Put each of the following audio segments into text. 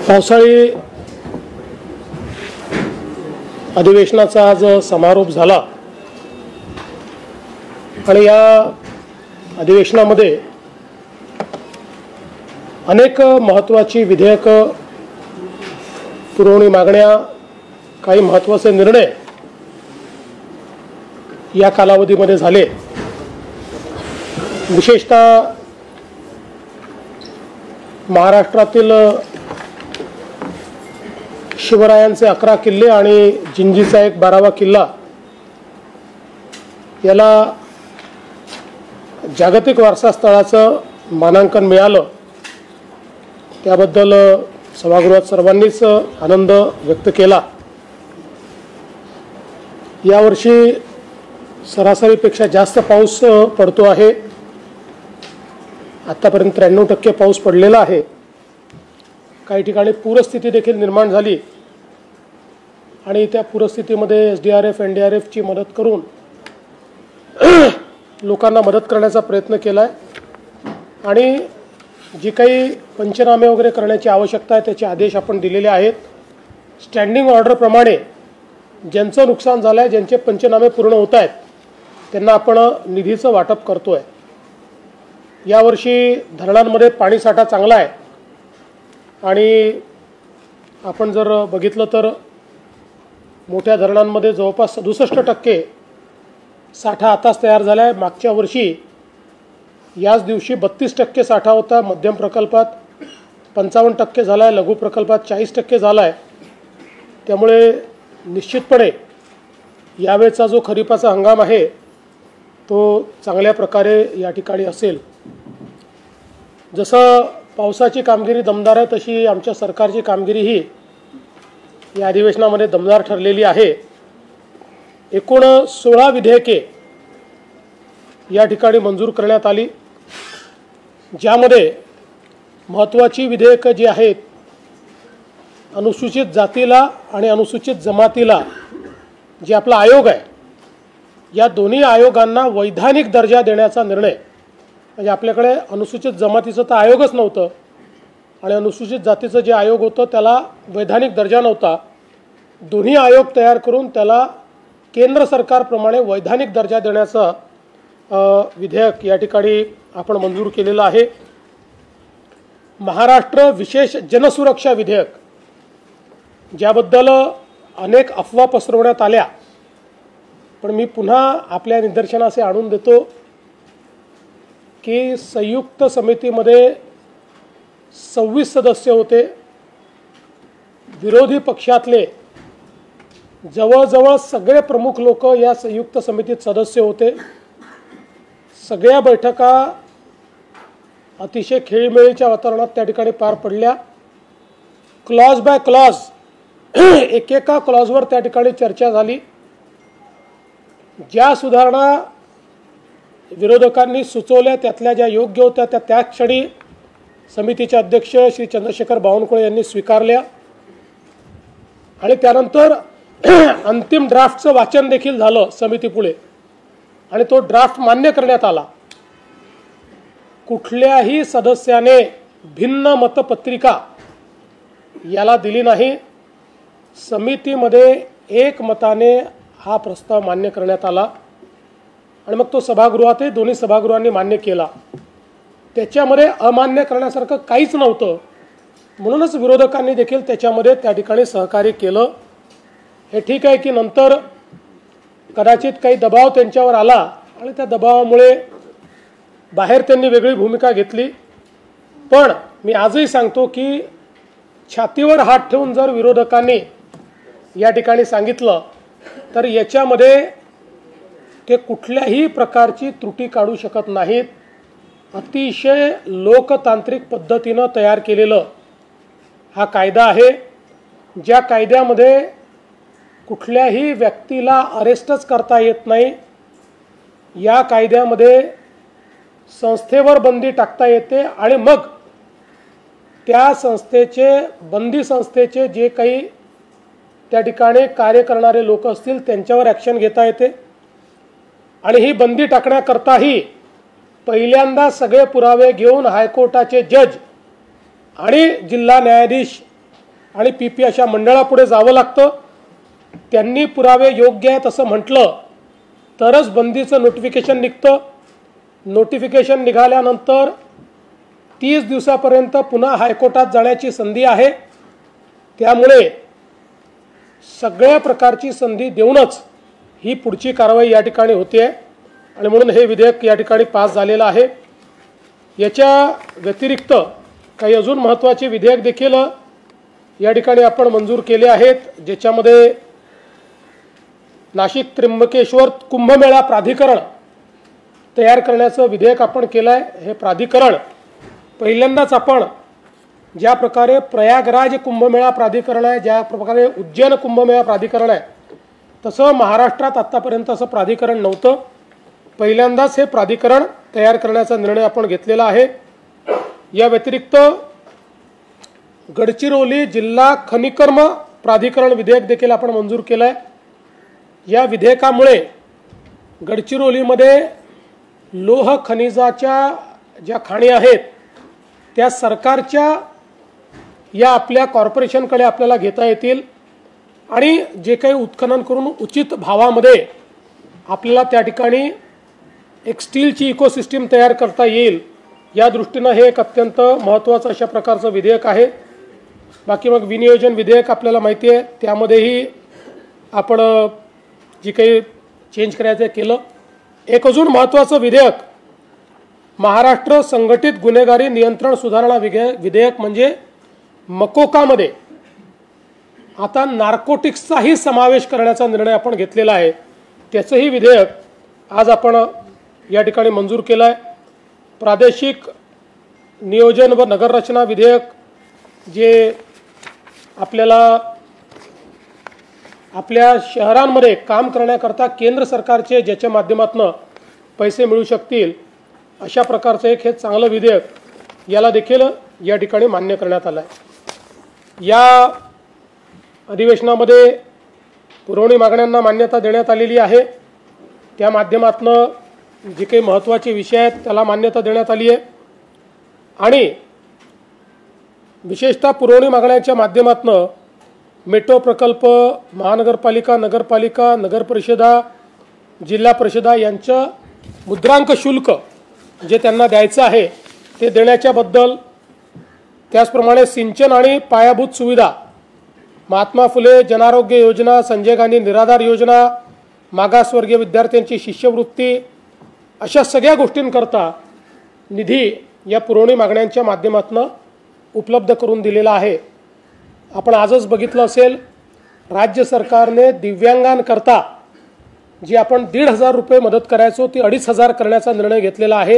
पावसाळी अधिवेशनाचा आज समारोप झाला आणि या अधिवेशनामध्ये अनेक महत्त्वाची विधेयकं, पुरवणी मागण्या, काही महत्त्वाचे निर्णय या कालावधीमध्ये झाले। विशेषतः महाराष्ट्रातील शिवरायांचे 11 किल्ले आणि जिंजीचा एक 12वा किल्ला याला जागतिक वारसा स्थळाचं मानांकन मिळालं, त्याबद्दल सभागृहात सर्वांनीच आनंद व्यक्त केला। यावर्षी सरासरीपेक्षा जास्त पाऊस पडतो आहे। आतापर्यंत 93% पाऊस पडलेला आहे। काही ठिकाणी पूरस्थिती देखील निर्माण झाली आणि त्या पूरस्थितीमध्ये SDRF NDRF ची मदत करून लोकांना मदत करण्याचा प्रयत्न केला आहे आणि जी काही पंचनामे वगैरे करण्याची आवश्यकता आहे त्याचे आदेश आपण दिलेले आहेत। स्टँडिंग ऑर्डर प्रमाणे ज्यांचं नुकसान झालं आहे, ज्यांचे पंचनामे पूर्ण होत आहेत, त्यांना आपण निधीचं वाटप करतोय। यावर्षी धरणांमध्ये पाणीसाठा चांगला आहे आणि आपण जर बघितलं तर मोठ्या धरणांमध्ये जवळपास 67% साठा आताच तयार झाला आहे। मागच्या वर्षी याच दिवशी 32% साठा होता, मध्यम प्रकल्पात 55% झाला आहे, लघु प्रकल्पात 40% झाला आहे। त्यामुळे निश्चितपणे यावेळचा जो खरीपाचा हंगाम आहे तो चांगल्या प्रकारे या ठिकाणी असेल। जसं पावसाची कामगिरी दमदार आहे तशी आमच्या सरकारची कामगिरीही या अधिवेशनामध्ये दमदार ठरलेली आहे। एकूण 16 विधेयके या ठिकाणी मंजूर करण्यात आली, ज्यामध्ये महत्त्वाची विधेयकं जी आहेत, अनुसूचित जातीला आणि अनुसूचित जमातीला जे आपला आयोग आहे, या दोन्ही आयोगांना वैधानिक दर्जा देण्याचा निर्णय, म्हणजे आपल्याकडे अनुसूचित जमातीचं तर आयोगच नव्हतं आणि अनुसूचित जातीचं जे आयोग होतं त्याला वैधानिक दर्जा नव्हता। दोन्ही आयोग तयार करून त्याला केंद्र सरकारप्रमाणे वैधानिक दर्जा देण्याचं विधेयक या ठिकाणी आपण मंजूर केलेलं आहे। महाराष्ट्र विशेष जनसुरक्षा विधेयक, ज्याबद्दल अनेक अफवा पसरवण्यात आल्या, पण मी पुन्हा आपल्या निदर्शनास आणून देतो की संयुक्त समितीमध्ये 26 सदस्य होते। विरोधी पक्षातले जवळजवळ सगळे प्रमुख लोक या संयुक्त समितीत सदस्य होते। सगळ्या बैठका अतिशय खेळीमेळीच्या वातावरणात त्या ठिकाणी पार पडल्या। क्लॉज बाय क्लॉज एकेका क्लॉजवर त्या ठिकाणी चर्चा झाली। ज्या सुधारणा विरोधकांनी सुचवल्या त्यातल्या ज्या योग्य होत्या त्या क्षणी समितीचे अध्यक्ष श्री चंद्रशेखर बावनकुळे यांनी स्वीकारल्या आणि त्यानंतर अंतिम ड्राफ्टचं वाचन देखील झालं समितीपुढे आणि तो ड्राफ्ट मान्य करण्यात आला। कुठल्याही सदस्याने भिन्न मतपत्रिका याला दिली नाही। समितीमध्ये एकमताने हा प्रस्ताव मान्य करण्यात आला आणि मग तो सभागृहातही दोन्ही सभागृहांनी मान्य केला। त्याच्यामध्ये अमान्य करण्यासारखं काहीच नव्हतं, म्हणूनच विरोधकांनी देखील त्याच्यामध्ये त्या ठिकाणी सहकार्य केलं। हे ठीक आहे की नंतर कदाचित काही दबाव त्यांच्यावर आला आणि त्या दबावामुळे बाहेर त्यांनी वेगळी भूमिका घेतली, पण मी आजही सांगतो की छातीवर हात ठेवून जर विरोधकांनी या ठिकाणी सांगितलं तर याच्यामध्ये ते कुठल्याही प्रकारची त्रुटी काढू शकत नाहीत। अतिशय लोकतांत्रिक पद्धतीनं तयार केलेलं हा कायदा आहे, ज्या कायद्यामध्ये कुठल्याही व्यक्तीला अरेस्टच करता येत नाही। या कायद्यामध्ये संस्थेवर बंदी टाकता येते आणि मग त्या संस्थेचे, बंदी संस्थेचे जे काही त्या ठिकाणी कार्य करणारे लोक असतील त्यांच्यावर ॲक्शन घेता येते आणि ही बंदी टाकण्याकरताही पहिल्यांदा सगळे पुरावे घेऊन हायकोर्टाचे जज आणि जिल्हा न्यायाधीश आणि PP अशा मंडळापुढे जावं लागतं. त्यांनी पुरावे योग्य आहेत असं म्हटलं तरच बंदीचं नोटिफिकेशन निघतं. नोटिफिकेशन निघाल्यानंतर 30 दिवसापर्यंत पुन्हा हायकोर्टात जाण्याची संधी आहे. त्यामुळे सगळ्या प्रकारची संधी देऊनच ही पुढची कारवाई या ठिकाणी होते आहे आणि म्हणून हे विधेयक या ठिकाणी पास झालेलं आहे. याच्या व्यतिरिक्त काही अजून महत्त्वाचे विधेयक देखील या ठिकाणी आपण मंजूर केले आहेत, ज्याच्यामध्ये नाशिक त्र्यंबकेश्वर कुंभमेळा प्राधिकरण तयार करण्याचं विधेयक आपण केलं आहे. हे प्राधिकरण पहिल्यांदाच आपण ज्या प्रकारे प्रयागराज कुंभमेळा प्राधिकरण आहे, ज्या प्रकारे उज्जैन कुंभमेळा प्राधिकरण आहे, तसं महाराष्ट्रात आत्तापर्यंत असं प्राधिकरण नव्हतं. पहिल्यांदाच हे प्राधिकरण तयार करण्याचा निर्णय आपण घेतलेला आहे. या व्यतिरिक्त गडचिरोली जिल्हा खनिकर्म प्राधिकरण विधेयक देखील आपण मंजूर केलं आहे. या विधेयकामुळे गडचिरोलीमध्ये लोह खनिजाच्या ज्या खाणी आहेत त्या सरकारच्या या आपल्या कॉर्पोरेशनकडे आपल्याला घेता येतील आणि जे काही उत्खनन करून उचित भावामध्ये आपल्याला त्या ठिकाणी एक स्टीलची इकोसिस्टीम तयार करता येईल. या दृष्टीनं हे एक अत्यंत महत्त्वाचं अशा प्रकारचं विधेयक आहे. बाकी मग विनियोजन विधेयक आपल्याला माहिती आहे, त्यामध्येही आपण जी काही चेंज करायचं केलं. एक अजून महत्त्वाचं विधेयक महाराष्ट्र संघटित गुन्हेगारी नियंत्रण सुधारणा विधेयक म्हणजे मकोकामध्ये आता नार्कोटिक्सचाही समावेश करण्याचा निर्णय आपण घेतलेला आहे. त्याचंही विधेयक आज आपण या ठिकाणी मंजूर केलं आहे. प्रादेशिक नियोजन व नगररचना विधेयक जे आपल्याला आपल्या शहरांमध्ये काम करण्याकरता केंद्र सरकारचे ज्याच्या माध्यमातून पैसे मिळू शकतील अशा प्रकारचं एक हे चांगलं विधेयक, याला देखील या ठिकाणी मान्य करण्यात आलं आहे. या अधिवेशनामध्ये पुरवणी मागण्यांना मान्यता देण्यात आलेली आहे. त्या माध्यमातून जे काही महत्त्वाचे विषय आहेत त्याला मान्यता देण्यात आली आहे आणि विशेषतः पुरवणी मागण्यांच्या माध्यमातून मेट्रो प्रकल्प, महानगरपालिका, नगरपालिका, नगरपरिषदा, जिल्हा परिषदा यांचं मुद्रांक शुल्क जे त्यांना द्यायचं आहे ते देण्याच्याबद्दल, त्याचप्रमाणे सिंचन आणि पायाभूत सुविधा, महात्मा फुले जनआरोग्य योजना, संजय गांधी निराधार योजना, मागासवर्गीय विद्यार्थ्यांची शिष्यवृत्ती, अशा सगळ्या गोष्टींकरता निधी या पुरवणी मागण्यांच्या माध्यमातून उपलब्ध करून दिलेला आहे. आपण आजच बघितलं असेल, राज्य सरकारने दिव्यांगांकरता जी आपण 1,500 रुपये मदत करायचो ती 2,500 करण्याचा निर्णय घेतलेला आहे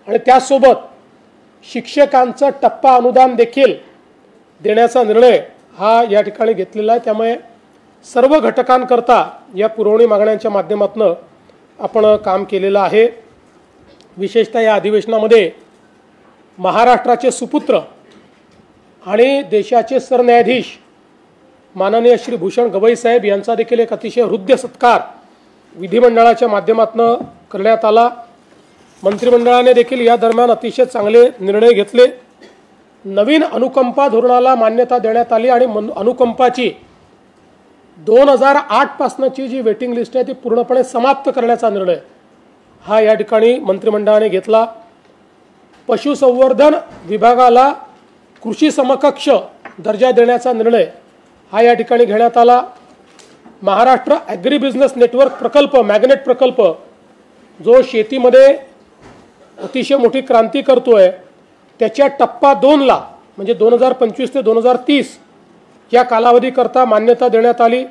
आणि त्यासोबत शिक्षकांचं टप्पा अनुदान देखील देण्याचा निर्णय हा या ठिकाणी घेतलेला आहे. त्यामुळे सर्व घटकांकरता या पुरवणी मागण्यांच्या माध्यमातून आपण काम केलेलं आहे. विशेषतः या अधिवेशनामध्ये महाराष्ट्राचे सुपुत्र आणि देशाचे सरन्यायाधीश माननीय श्री भूषण गवई साहेब यांचा देखील एक अतिशय हृदय सत्कार विधिमंडळाच्या माध्यमातून करण्यात आला. मंत्रिमंडळाने देखील या दरम्यान अतिशय चांगले निर्णय घेतले. नवीन अनुकंपा धोरणाला मान्यता देण्यात आली आणि अनुकंपाची 2008 पासूनची जी वेटिंग लिस्ट आहे ती पूर्णपणे समाप्त करण्याचा निर्णय हा या ठिकाणी मंत्रिमंडळाने घेतला. पशुसंवर्धन विभागाला कृषी समकक्ष दर्जा देण्याचा निर्णय हा या ठिकाणी घेण्यात आला. महाराष्ट्र ॲग्री बिझनेस नेटवर्क प्रकल्प, मॅग्नेट प्रकल्प, जो शेतीमध्ये अतिशय मोठी क्रांती करतोय, त्याच्या टप्पा 2ला म्हणजे 2025 ते 2030 या कालावधीकरता मान्यता देण्यात आली.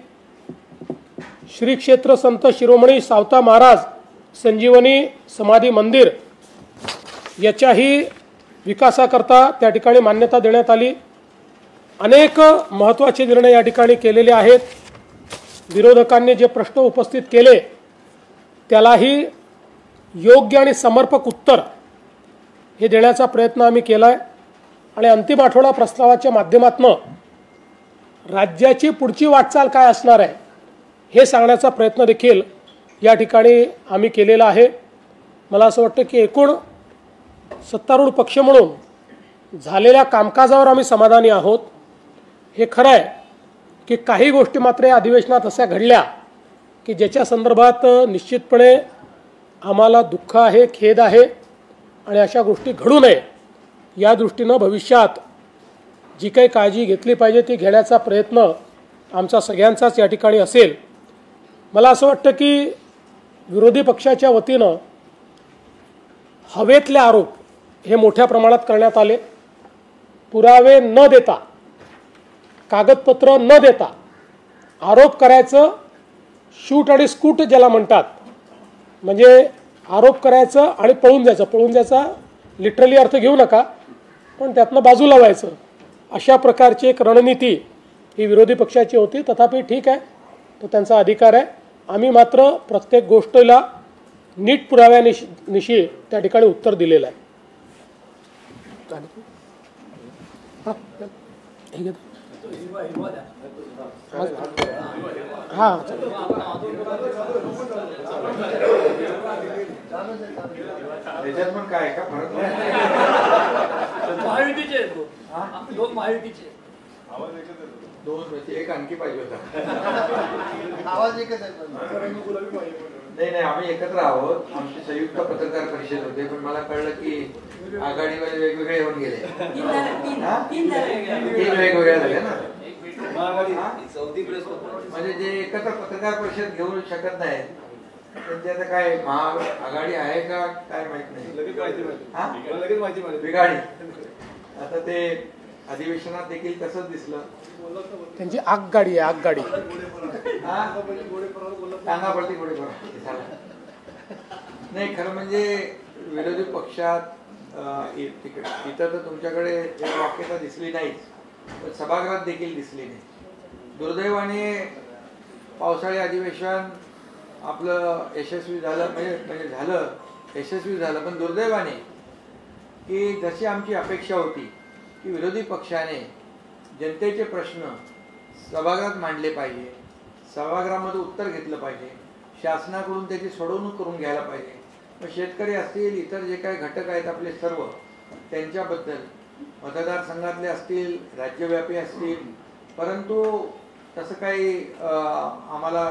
श्री क्षेत्र संत शिरोमणी सावता महाराज संजीवनी समाधी मंदिर याच्याही विकासाकरता त्या ठिकाणी मान्यता देण्यात आली. अनेक महत्त्वाचे निर्णय या ठिकाणी केलेले आहेत. विरोधकांनी जे प्रश्न उपस्थित केले त्यालाही योग्य आणि समर्पक उत्तर हे देण्याचा प्रयत्न आम्ही केला आहे आणि अंतिम आठवडा प्रस्तावाच्या माध्यमातून राज्याची पुढची वाटचाल काय असणार आहे हे सांगण्याचा प्रयत्न देखील या ठिकाणी आम्ही केलेला आहे. मला असं वाटतं की एकूण सत्तारूढ पक्ष म्हणून झालेल्या कामकाजावर आम्ही समाधानी आहोत. हे खरं आहे की काही गोष्टी मात्र या अधिवेशनात अशा घडल्या की ज्याच्या संदर्भात निश्चितपणे आम्हाला दुःख आहे, खेद आहे आणि अशा गोष्टी घडू नये या दृष्टीनं भविष्यात जी काही काळजी घेतली पाहिजे ती घेण्याचा प्रयत्न आमचा सगळ्यांचाच या ठिकाणी असेल. मला असं वाटतं की विरोधी पक्षाच्या वतीनं हवेतले आरोप हे मोठ्या प्रमाणात करण्यात आले. पुरावे न देता, कागदपत्र न देता आरोप करायचं, शूट आणि स्कूट ज्याला म्हणतात, म्हणजे आरोप करायचं आणि पळून जायचं. पळून जायचा लिटरली अर्थ घेऊ नका, पण त्यातनं बाजूला व्हायचं, अशा प्रकारची एक रणनीती ही विरोधी पक्षाची होती. तथापि ठीक आहे, तो त्यांचा अधिकार आहे. आम्ही मात्र प्रत्येक गोष्टीला नीट पुराव्यानिशी त्या ठिकाणी उत्तर दिलेलं आहे. हां, त्याच्यात पण काय का फरक नाही. महायुतीचे दोन महायुतीचे दोन एक आणखी पाहिजे होता. आवाज एकच आहे. नाही, आम्ही एकत्र आहोत. आमची संयुक्त पत्रकार परिषद होते, पण मला कळलं की आघाडीवाले वेगवेगळे होऊन गेले. तीन वेगवेगळ्या झाल्या ना. म्हणजे जे एकत्र पत्रकार परिषद घेऊ शकत नाहीत त्यांची आता काय महाआघाडी आहे का काय माहित नाही. बिघाडी. आता ते अधिवेशनात देखील तसंच दिसलं. त्यांची आगगाडी आहे, आगगाडी. टांगा पडती गोडे नाही. खरं म्हणजे विरोधी पक्षात इथं तर तुमच्याकडे वाक्यता दिसली नाहीच, पण सभागृहात देखील दिसली नाही. दुर्दैवाने पावसाळी अधिवेशन आपलं यशस्वी झालं, म्हणजे झालं, यशस्वी झालं. पण दुर्दैवाने की जशी आमची अपेक्षा होती की विरोधी पक्षाने जनतेचे प्रश्न सभागृहात मांडले पाहिजे, सभागृहामध्ये उत्तर घेतलं पाहिजे, शासनाकडून त्याची सोडवणूक करून घ्यायला पाहिजे. मग शेतकरी असतील, इतर जे काही घटक आहेत आपले सर्व, त्यांच्याबद्दल मतदारसंघातले असतील, राज्यव्यापी असतील, परंतु तसं काही आम्हाला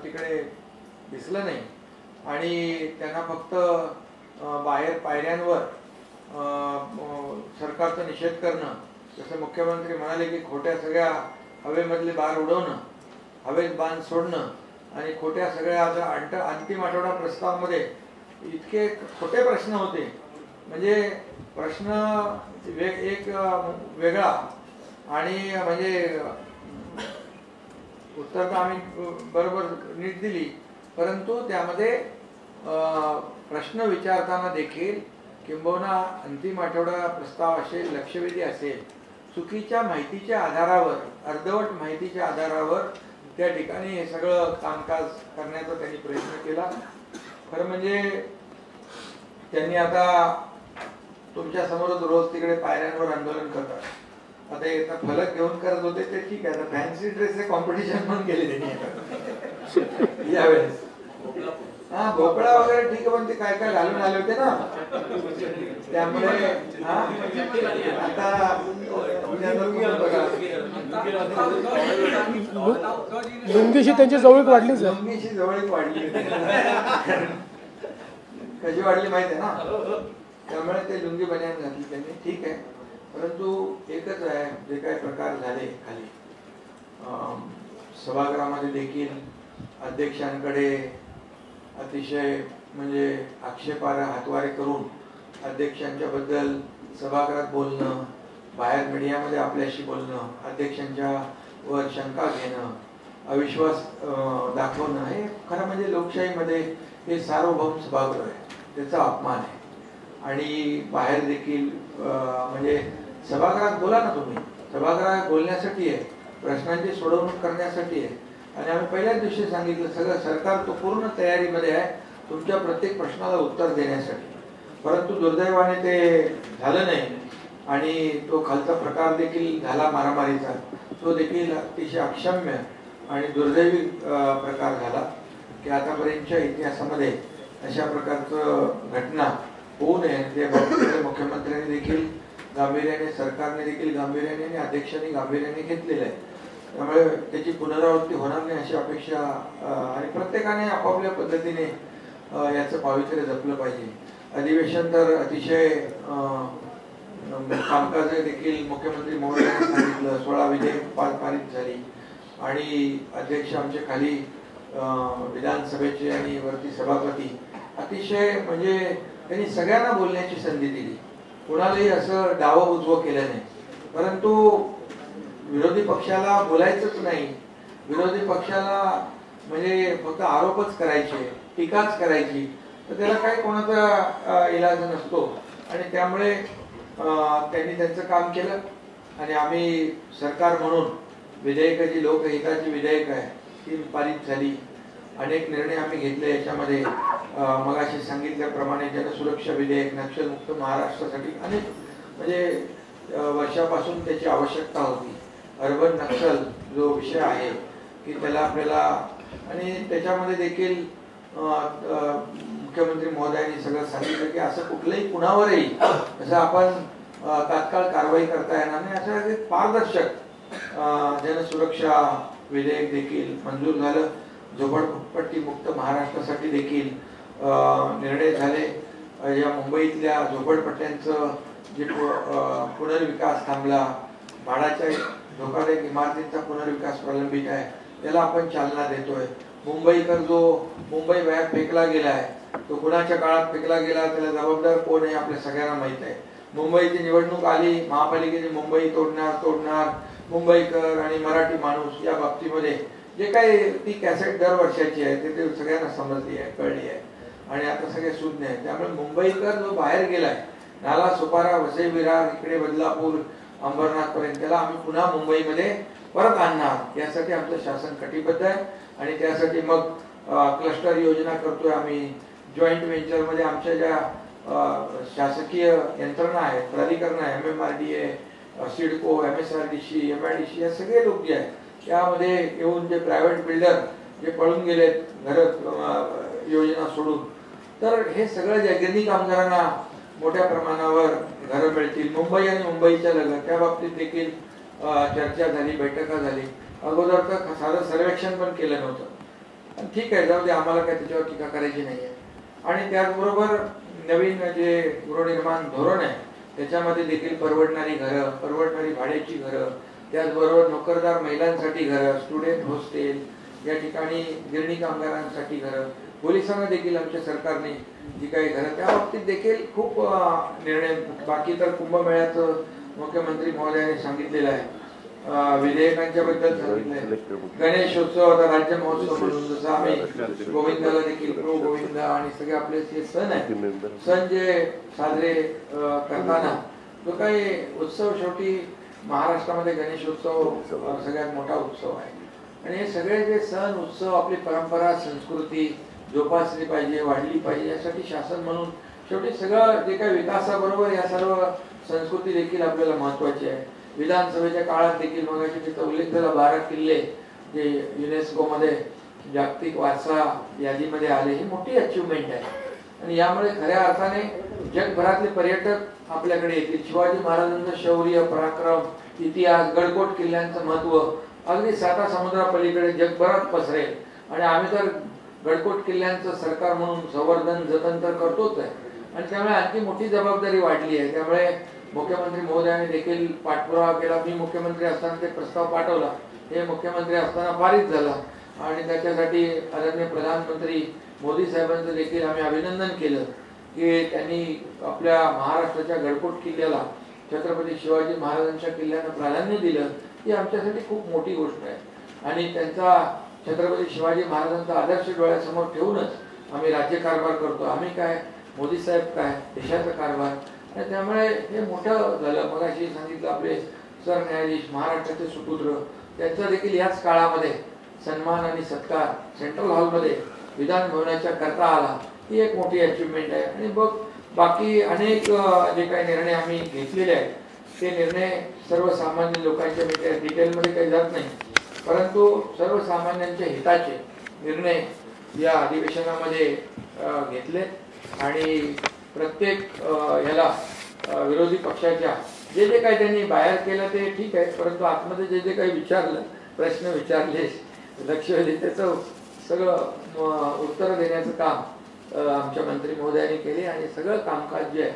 तिकडे दिसलं नाही. आणि त्यांना फक्त बाहेर पायऱ्यांवर सरकारचा निषेध करणं, जसं मुख्यमंत्री म्हणाले की खोट्या सगळ्या हवेमधले बार उडवणं, हवेत बाण सोडणं आणि खोट्या सगळ्या अंतिम आठवडा प्रस्तावामध्ये इतके खोटे प्रश्न होते. म्हणजे प्रश्न एक वेगळा आणि म्हणजे उत्तर तर आम्ही बरोबर नीट दिली, परंतु त्यामध्ये प्रश्न विचारताना देखील किंबहुना अंतिम आठवडा प्रस्ताव असेल, लक्षवेधी असेल, चुकीच्या माहितीच्या आधारावर, अर्धवट माहितीच्या आधारावर त्या ठिकाणी हे सगळं कामकाज करण्याचा त्यांनी प्रयत्न केला. खरं म्हणजे त्यांनी आता तुमच्या समोरच रोज तिकडे पायऱ्यांवर आंदोलन करतात. आता येता फलक घेऊन करत होते ते ठीक आहे. आता फॅन्सी ड्रेसचे कॉम्पिटिशन म्हणून केले त्यांनी यावेळेस. हा, भोपळा वगैरे ठीक आहे, पण ते काय काय घालून आले होते ना, त्यामुळे आता लुंगीशी त्यांची जवळीक वाढली. लुंगीशी जवळीक वाढली. कशी वाढली माहिती आहे ना. त्यामुळे ते लुंगी बनियान घातली त्यांनी, ठीक आहे. परंतु एकच आहे, जे काही प्रकार झाले खाली सभागृहामध्ये देखील अध्यक्षांकडे अतिशय म्हणजे आक्षेपार्ह हातवारे करून अध्यक्षांच्या बद्दल सभागृहात बोलणं, बाहेर मीडियामध्ये आपल्याशी बोलणं, अध्यक्षांच्या वर शंका घेणं, अविश्वास दाखवणं, हे खरं म्हणजे लोकशाहीमध्ये हे सार्वभौम सभागृह आहे, त्याचा अपमान आहे. आणि बाहेर देखील म्हणजे सभागृहात बोला ना तुम्ही. सभागृहात बोलण्यासाठी आहे, प्रश्नांची सोडवणूक करण्यासाठी आहे. आणि आम्ही पहिल्याच दिवशी सांगितलं, सगळं सरकार तो पूर्ण तयारीमध्ये आहे तुमच्या प्रत्येक प्रश्नाला उत्तर देण्यासाठी. परंतु दुर्दैवाने ते झालं नाही. आणि तो खालचा प्रकार देखील झाला मारामारीचा, तो देखील अतिशय अक्षम्य आणि दुर्दैवी प्रकार झाला की आतापर्यंतच्या इतिहासामध्ये अशा प्रकारचं घटना होऊ नये. ते मुख्यमंत्र्यांनी देखील गांभीर्याने सरकारने देखील गांभीर्याने आणि अध्यक्षांनी गांभीर्याने घेतलेलं आहे. त्यामुळे त्याची पुनरावृत्ती होणार नाही अशी अपेक्षा आणि प्रत्येकाने आपापल्या पद्धतीने याचं पावित्र्य जपलं पाहिजे. अधिवेशन तर अतिशय कामकाज देखील मुख्यमंत्री महोदयांनी सांगितलं, 16 विधेयक पारित झाली आणि अध्यक्ष आमचे खाली विधानसभेचे आणि वरती सभापती अतिशय म्हणजे त्यांनी सगळ्यांना बोलण्याची संधी दिली. कोणालाही असं डावं उजवं केलं नाही. परंतु विरोधी पक्षाला बोलायचंच नाही, विरोधी पक्षाला म्हणजे फक्त आरोपच करायचे, टीकाच करायची, तर त्याला काही कोणाचा इलाज नसतो. आणि त्यामुळे त्यांनी त्यांचं काम केलं आणि आम्ही सरकार म्हणून विधेयक जी लोकहिताची विधेयक आहे ती पारित झाली. अनेक निर्णय आम्ही घेतले याच्यामध्ये. मगाशी सांगितल्याप्रमाणे जनसुरक्षा विधेयक, नक्षलमुक्त महाराष्ट्रासाठी अनेक म्हणजे वर्षापासून त्याची आवश्यकता होती. अर्बन नक्षल जो विषय आहे की त्याला आपल्याला आणि त्याच्यामध्ये देखील मुख्यमंत्री महोदयांनी सगळं सांगितलं की असं कुठलंही कुणावरही असं आपण तात्काळ कारवाई करता येणार नाही. असं पारदर्शक जनसुरक्षा विधेयक देखील मंजूर झालं. झोपडपट्टी मुक्त महाराष्ट्रासाठी देखील निर्णय झाले. या मुंबईतल्या झोपडपट्ट्यांचं जे पुनर्विकास थांबला, भाडाच्या धोकादायक इमारतींचा पुनर्विकास प्रलंबित आहे, त्याला आपण चालना देतोय. मुंबईकर जो मुंबई बाहेर फेकला गेला आहे तो कुणाच्या काळात फेकला गेला, त्याला जबाबदार कोण आहे आपल्या सगळ्यांना माहित आहे. मुंबईची निवडणूक आली, महापालिकेने मुंबई तोडणार मुंबईकर आणि मराठी माणूस या बाबतीमध्ये जे काही ती कॅसेट दरवर्षाची आहे ते सगळ्यांना समजली आहे, कळली आहे आणि आता सगळे सुज्ञ आहेत. त्यामुळे मुंबईकर जो बाहेर गेलाय, नाला सुपारा, वसई विरार, इकडे बदलापूर, अंबरनाथ पर्यंत, त्याला आम्ही पुन्हा मुंबईमध्ये परत आणणार यासाठी आमचं शासन कटिबद्ध आहे. आणि त्यासाठी मग क्लस्टर योजना करतोय आम्ही. जॉईंट व्हेंचर मध्ये आमच्या ज्या शासकीय यंत्रणा आहेत, प्राधिकरण आहे, MMRDA, सिडको, MSRDC, MIDC, या सगळे लोक जे आहेत त्यामध्ये येऊन जे प्रायव्हेट बिल्डर जे पळून गेलेत घर योजना सोडून, तर हे सगळं ज्या गिरणी कामगारांना मोठ्या प्रमाणावर घरं मिळतील. मुंबई आणि मुंबईच्या लगत त्या बाबतीत देखील चर्चा झाली, बैठका झाली. अगोदर तर साधं सर्वेक्षण पण केलं नव्हतं. ठीक आहे, जाऊ दे, आम्हाला काय त्याच्यावर टीका करायची नाहीये. आणि त्याचबरोबर नवीन जे गृहनिर्माण धोरण आहे त्याच्यामध्ये देखील परवडणारी घरं, परवडणारी भाड्याची घरं, त्याचबरोबर नोकरदार महिलांसाठी घरं, स्टुडंट हॉस्टेल, या ठिकाणी गिरणी कामगारांसाठी घरं, पोलिसांना देखील आमच्या सरकारने जी काही घरं, त्या बाबतीत देखील खूप निर्णय. बाकी तर कुंभमेळ्याचं मुख्यमंत्री महोदयांनी सांगितलेलं आहे, विधेयकांच्या बद्दल सांगितलंय. गणेशोत्सव आता राज्य महोत्सव म्हणून जसं आम्ही गोविंदाला देखील प्रो गोविंद आणि सगळे आपले जे सण आहेत, सण जे साजरे करताना जो काही उत्सव, शेवटी महाराष्ट्रामध्ये गणेशोत्सव सगळ्यात मोठा उत्सव आहे. आणि हे सगळे जे सण उत्सव, आपली परंपरा संस्कृती जोपासली पाहिजे, वाढली पाहिजे, यासाठी शासन म्हणून शेवटी सगळं जे काही विकासाबरोबर या सर्व संस्कृती देखील आपल्याला महत्वाची आहे. विधानसभेच्या काळात देखील मगाशी तिचा उल्लेख झाला, 12 किल्ले जे युनेस्को मध्ये जागतिक वारसा यादीमध्ये आले, ही मोठी अचिव्हमेंट आहे. आणि यामुळे खऱ्या अर्थाने जगभरातले पर्यटक आपल्याकडे येतील. शिवाजी महाराजांचं शौर्य, पराक्रम, इतिहास, गडकोट किल्ल्यांचं महत्व अगदी 7 समुद्रापलीकडे जगभरात पसरेल. आणि आम्ही तर गडकोट किल्ल्यांचं सरकार म्हणून संवर्धन जतन तर करतोच आहे. आणि त्यामुळे आणखी मोठी जबाबदारी वाढली आहे. त्यामुळे मुख्यमंत्री महोदयांनी देखील पाठपुरावा केला. मी मुख्यमंत्री असताना ते प्रस्ताव पाठवला, हे मुख्यमंत्री असताना पारित झाला. आणि त्याच्यासाठी आदरणीय प्रधानमंत्री मोदी साहेबांचं देखील आम्ही अभिनंदन केलं की त्यांनी आपल्या महाराष्ट्राच्या गडकोट किल्ल्याला छत्रपती शिवाजी महाराजांच्या किल्ल्यानं प्राधान्य दिलं. ही आमच्यासाठी खूप मोठी गोष्ट आहे. आणि त्यांचा छत्रपती शिवाजी महाराजांचा आदर्श डोळ्यासमोर ठेवूनच आम्ही राज्यकारभार करतो. आम्ही काय, मोदी साहेब काय, देशाचा कारभार. आणि त्यामुळे हे मोठं झालं. मगाशी सांगितलं आपले सरन्यायाधीश, महाराष्ट्राचे सुपुत्र, त्यांचा देखील याच काळामध्ये सन्मान आणि सत्कार सेंट्रल हॉलमध्ये विधान भवनाच्या करता आला. ही एक मोठी अचिव्हमेंट आहे. आणि बघ बाकी अनेक जे काही निर्णय आम्ही घेतलेले आहेत ते निर्णय सर्वसामान्य लोकांच्या डिटेलमध्ये काही जात नाही, परंतु सर्वसामान्यांच्या हिताचे निर्णय या अधिवेशनामध्ये घेतले. आणि प्रत्येक याला विरोधी पक्षाच्या जे जे काही त्यांनी बाहेर केलं ते ठीक आहे, परंतु आतमध्ये जे जे काही विचारलं, प्रश्न विचारले, लक्ष दिले, त्याचं सगळं उत्तर देण्याचं काम आमच्या मंत्री महोदयांनी केले आणि सगळं कामकाज जे आहे,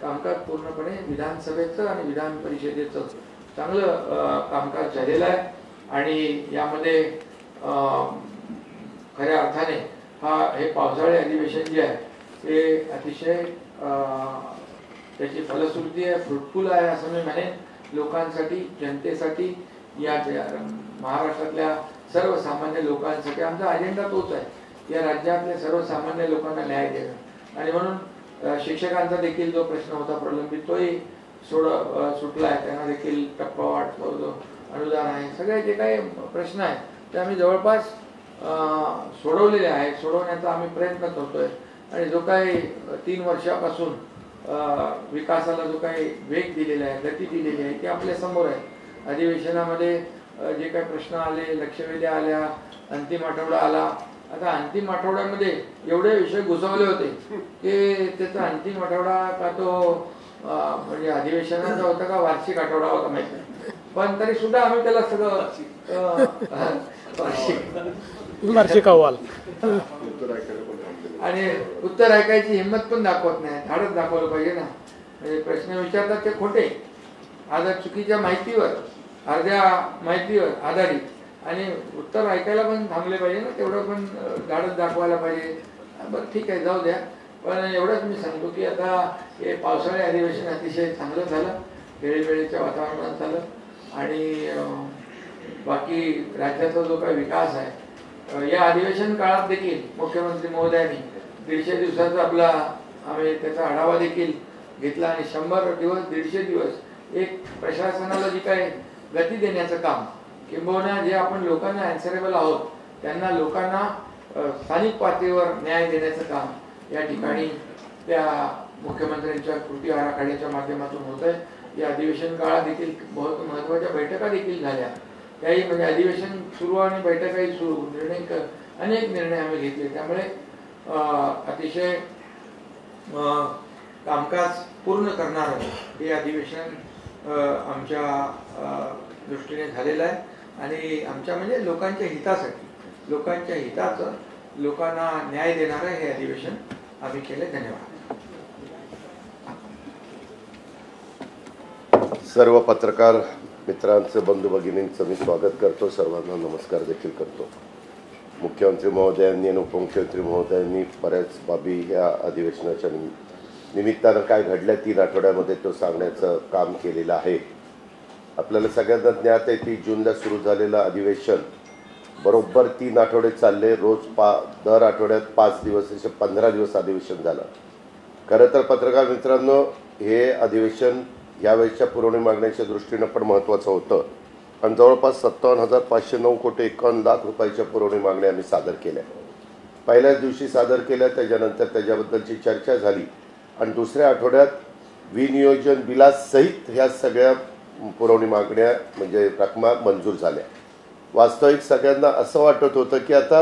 कामकाज पूर्णपणे विधानसभेचं आणि विधान परिषदेचं चांगलं कामकाज झालेलं आहे. आणि यामध्ये खऱ्या अर्थाने हे पावसाळी अधिवेशन जे आहे ते अतिशय त्याची फलश्रुती आहे, फ्रुटफुल आहे असं मी म्हणेन. लोकांसाठी, जनतेसाठी, या महाराष्ट्रातल्या सर्वसामान्य लोकांसाठी आमचा अजेंडा तोच आहे, या राज्यातल्या सर्वसामान्य लोकांना न्याय देणं. आणि म्हणून शिक्षकांचा देखील जो प्रश्न होता प्रलंबित तोही सुटला आहे. त्यांना देखील टप्पावाढ, अनुदान आहे, सगळे जे काही प्रश्न आहेत ते आम्ही जवळपास सोडवलेले आहेत, सोडवण्याचा आम्ही प्रयत्न करतोय. आणि जो काही 3 वर्षापासून विकासाला जो काही वेग दिलेला आहे, गती दिलेली आहे, ती आपल्या समोर आहे. अधिवेशनामध्ये जे काही प्रश्न आले, लक्षवेधी आल्या, अंतिम आठवडा आला. आता अंतिम आठवड्यामध्ये एवढे विषय घुसवले होते की त्याचा अंतिम आठवडा का तो म्हणजे अधिवेशनाचा होता का वार्षिक आठवडा होता माहिती नाही, पण तरी सुद्धा आम्ही त्याला सगळं वार्षिक अहवाल आणि उत्तर ऐकायची हिंमत पण दाखवत नाही, धाडच दाखवलं पाहिजे ना. म्हणजे प्रश्न विचारतात ते खोटे, आता चुकीच्या माहितीवर, अर्ध्या माहितीवर आधारित, आणि उत्तर ऐकायला पण थांबले पाहिजे ना, तेवढं पण धाडच दाखवायला पाहिजे. बरं ठीक आहे, जाऊ द्या. पण एवढंच मी सांगतो की आता हे पावसाळी अधिवेशन अतिशय चांगलं झालं, वेळेवेळेच्या वातावरणात झालं. आणि बाकी राज्याचा जो काही विकास आहे, या अधिवेशन काळात देखील मुख्यमंत्री महोदयांनी 150 दिवसाचा आपला आम्ही त्याचा आढावा देखील घेतला. आणि 100 दिवस, 150 दिवस एक प्रशासनाला जी काही गती देण्याचं काम, किंबहुना जे आपण लोकांना अँसरेबल आहोत त्यांना, लोकांना स्थानिक पातळीवर न्याय देण्याचं काम या ठिकाणी त्या मुख्यमंत्र्यांच्या कृती आराखड्याच्या माध्यमातून होत आहे. या अधिवेशन काळात देखील बहुत महत्त्वाच्या बैठका देखील झाल्या. त्याही म्हणजे अधिवेशन सुरू आणि बैठकाही सुरू, अनेक निर्णय आम्ही घेतले. त्यामुळे अतिशय कामकाज पूर्ण करणारं हे अधिवेशन आमच्या दृष्टीने झालेलं आहे. आणि आमच्या म्हणजे लोकांच्या हितासाठी, लोकांच्या हिताचं, लोकांना न्याय देणारं हे अधिवेशन आम्ही केले. धन्यवाद. सर्व पत्रकार मित्रांचं, बंधू भगिनींचं मी स्वागत करतो. सर्वांना नमस्कार देखील करतो. मुख्यमंत्री महोदयांनी आणि उपमुख्यमंत्री महोदयांनी बऱ्याच बाबी या अधिवेशनाच्या निमित्तानं काय घडल्या 3 आठवड्यामध्ये तो सांगण्याचं काम केलेलं आहे. आपल्याला सगळ्यांना ज्ञात आहे की जूनला सुरू झालेलं अधिवेशन बरोबर 3 आठवडे चालले. रोज दर आठवड्यात 5 दिवस, असे 15 दिवस अधिवेशन झालं. खरं तर पत्रकार मित्रांनो, हे अधिवेशन यावेळेच्या पुरवणी मागण्याच्या दृष्टीनं पण महत्त्वाचं होतं. आणि जवळपास 57,509 कोटी 51 लाख रुपयाच्या पुरवणी मागण्या आम्ही सादर केल्या. पहिल्याच दिवशी सादर केल्या, त्याच्यानंतर त्याच्याबद्दलची चर्चा झाली आणि दुसऱ्या आठवड्यात विनियोजन बिलासहित ह्या सगळ्या पुरवणी मागण्या म्हणजे रकमा मंजूर झाल्या. वास्तविक सगळ्यांना असं वाटत होतं की आता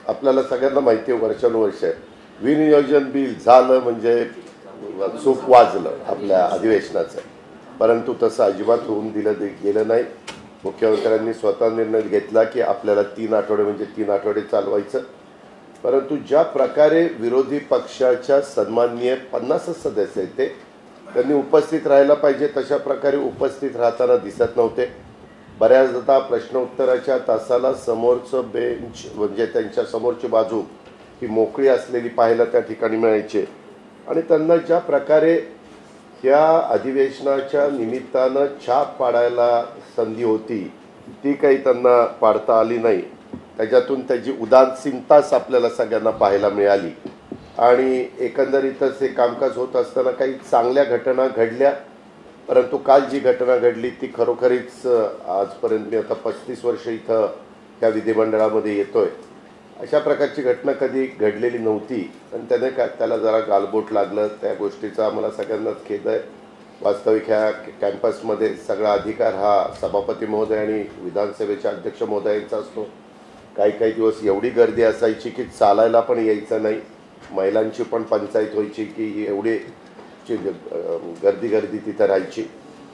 आपल्याला सगळ्यांना माहिती आहे, वर्षानुवर्ष विनियोजन बिल झालं म्हणजे सूप वाजलं आपल्या अधिवेशनाचं. परंतु तसं अजिबात होऊन दिलं गेलं नाही. मुख्यमंत्र्यांनी स्वतः निर्णय घेतला की आपल्याला 3 आठवडे म्हणजे 3 आठवडे चालवायचं. परंतु ज्या प्रकारे विरोधी पक्षाच्या सन्माननीय 50 सदस्य आहेत ते त्यांनी उपस्थित राहायला पाहिजे तशा प्रकारे उपस्थित राहताना दिसत नव्हते. बऱ्याचदा प्रश्नोत्तराच्या तासाला समोरचं बेंच म्हणजे त्यांच्या समोरची बाजू ही मोकळी असलेली पाहायला त्या ठिकाणी मिळायचे. आणि त्यांना ज्या प्रकारे ह्या अधिवेशनाच्या निमित्तानं छाप पाडायला संधी होती ती काही त्यांना पाडता आली नाही. त्याच्यातून त्याची उदासीनताच आपल्याला सगळ्यांना पाहायला मिळाली. आणि एकंदरीतच हे कामकाज होत असताना काही चांगल्या घटना घडल्या. परंतु काल जी घटना घडली ती खरोखरीच आजपर्यंत मी आता 35 वर्ष इथं ह्या विधिमंडळामध्ये येतोय, अशा प्रकारची घटना कधी घडलेली नव्हती. आणि त्याला जरा गालबोट लागलं, त्या गोष्टीचा आम्हाला सगळ्यांनाच खेद आहे. वास्तविक ह्या कॅम्पसमध्ये सगळा अधिकार हा सभापती महोदय आणि विधानसभेच्या अध्यक्ष महोदयांचा असतो. काही दिवस एवढी गर्दी असायची की चालायला पण यायचं नाही. महिलांची पण पंचायत व्हायची की एवढी गर्दी तिथं राहायची.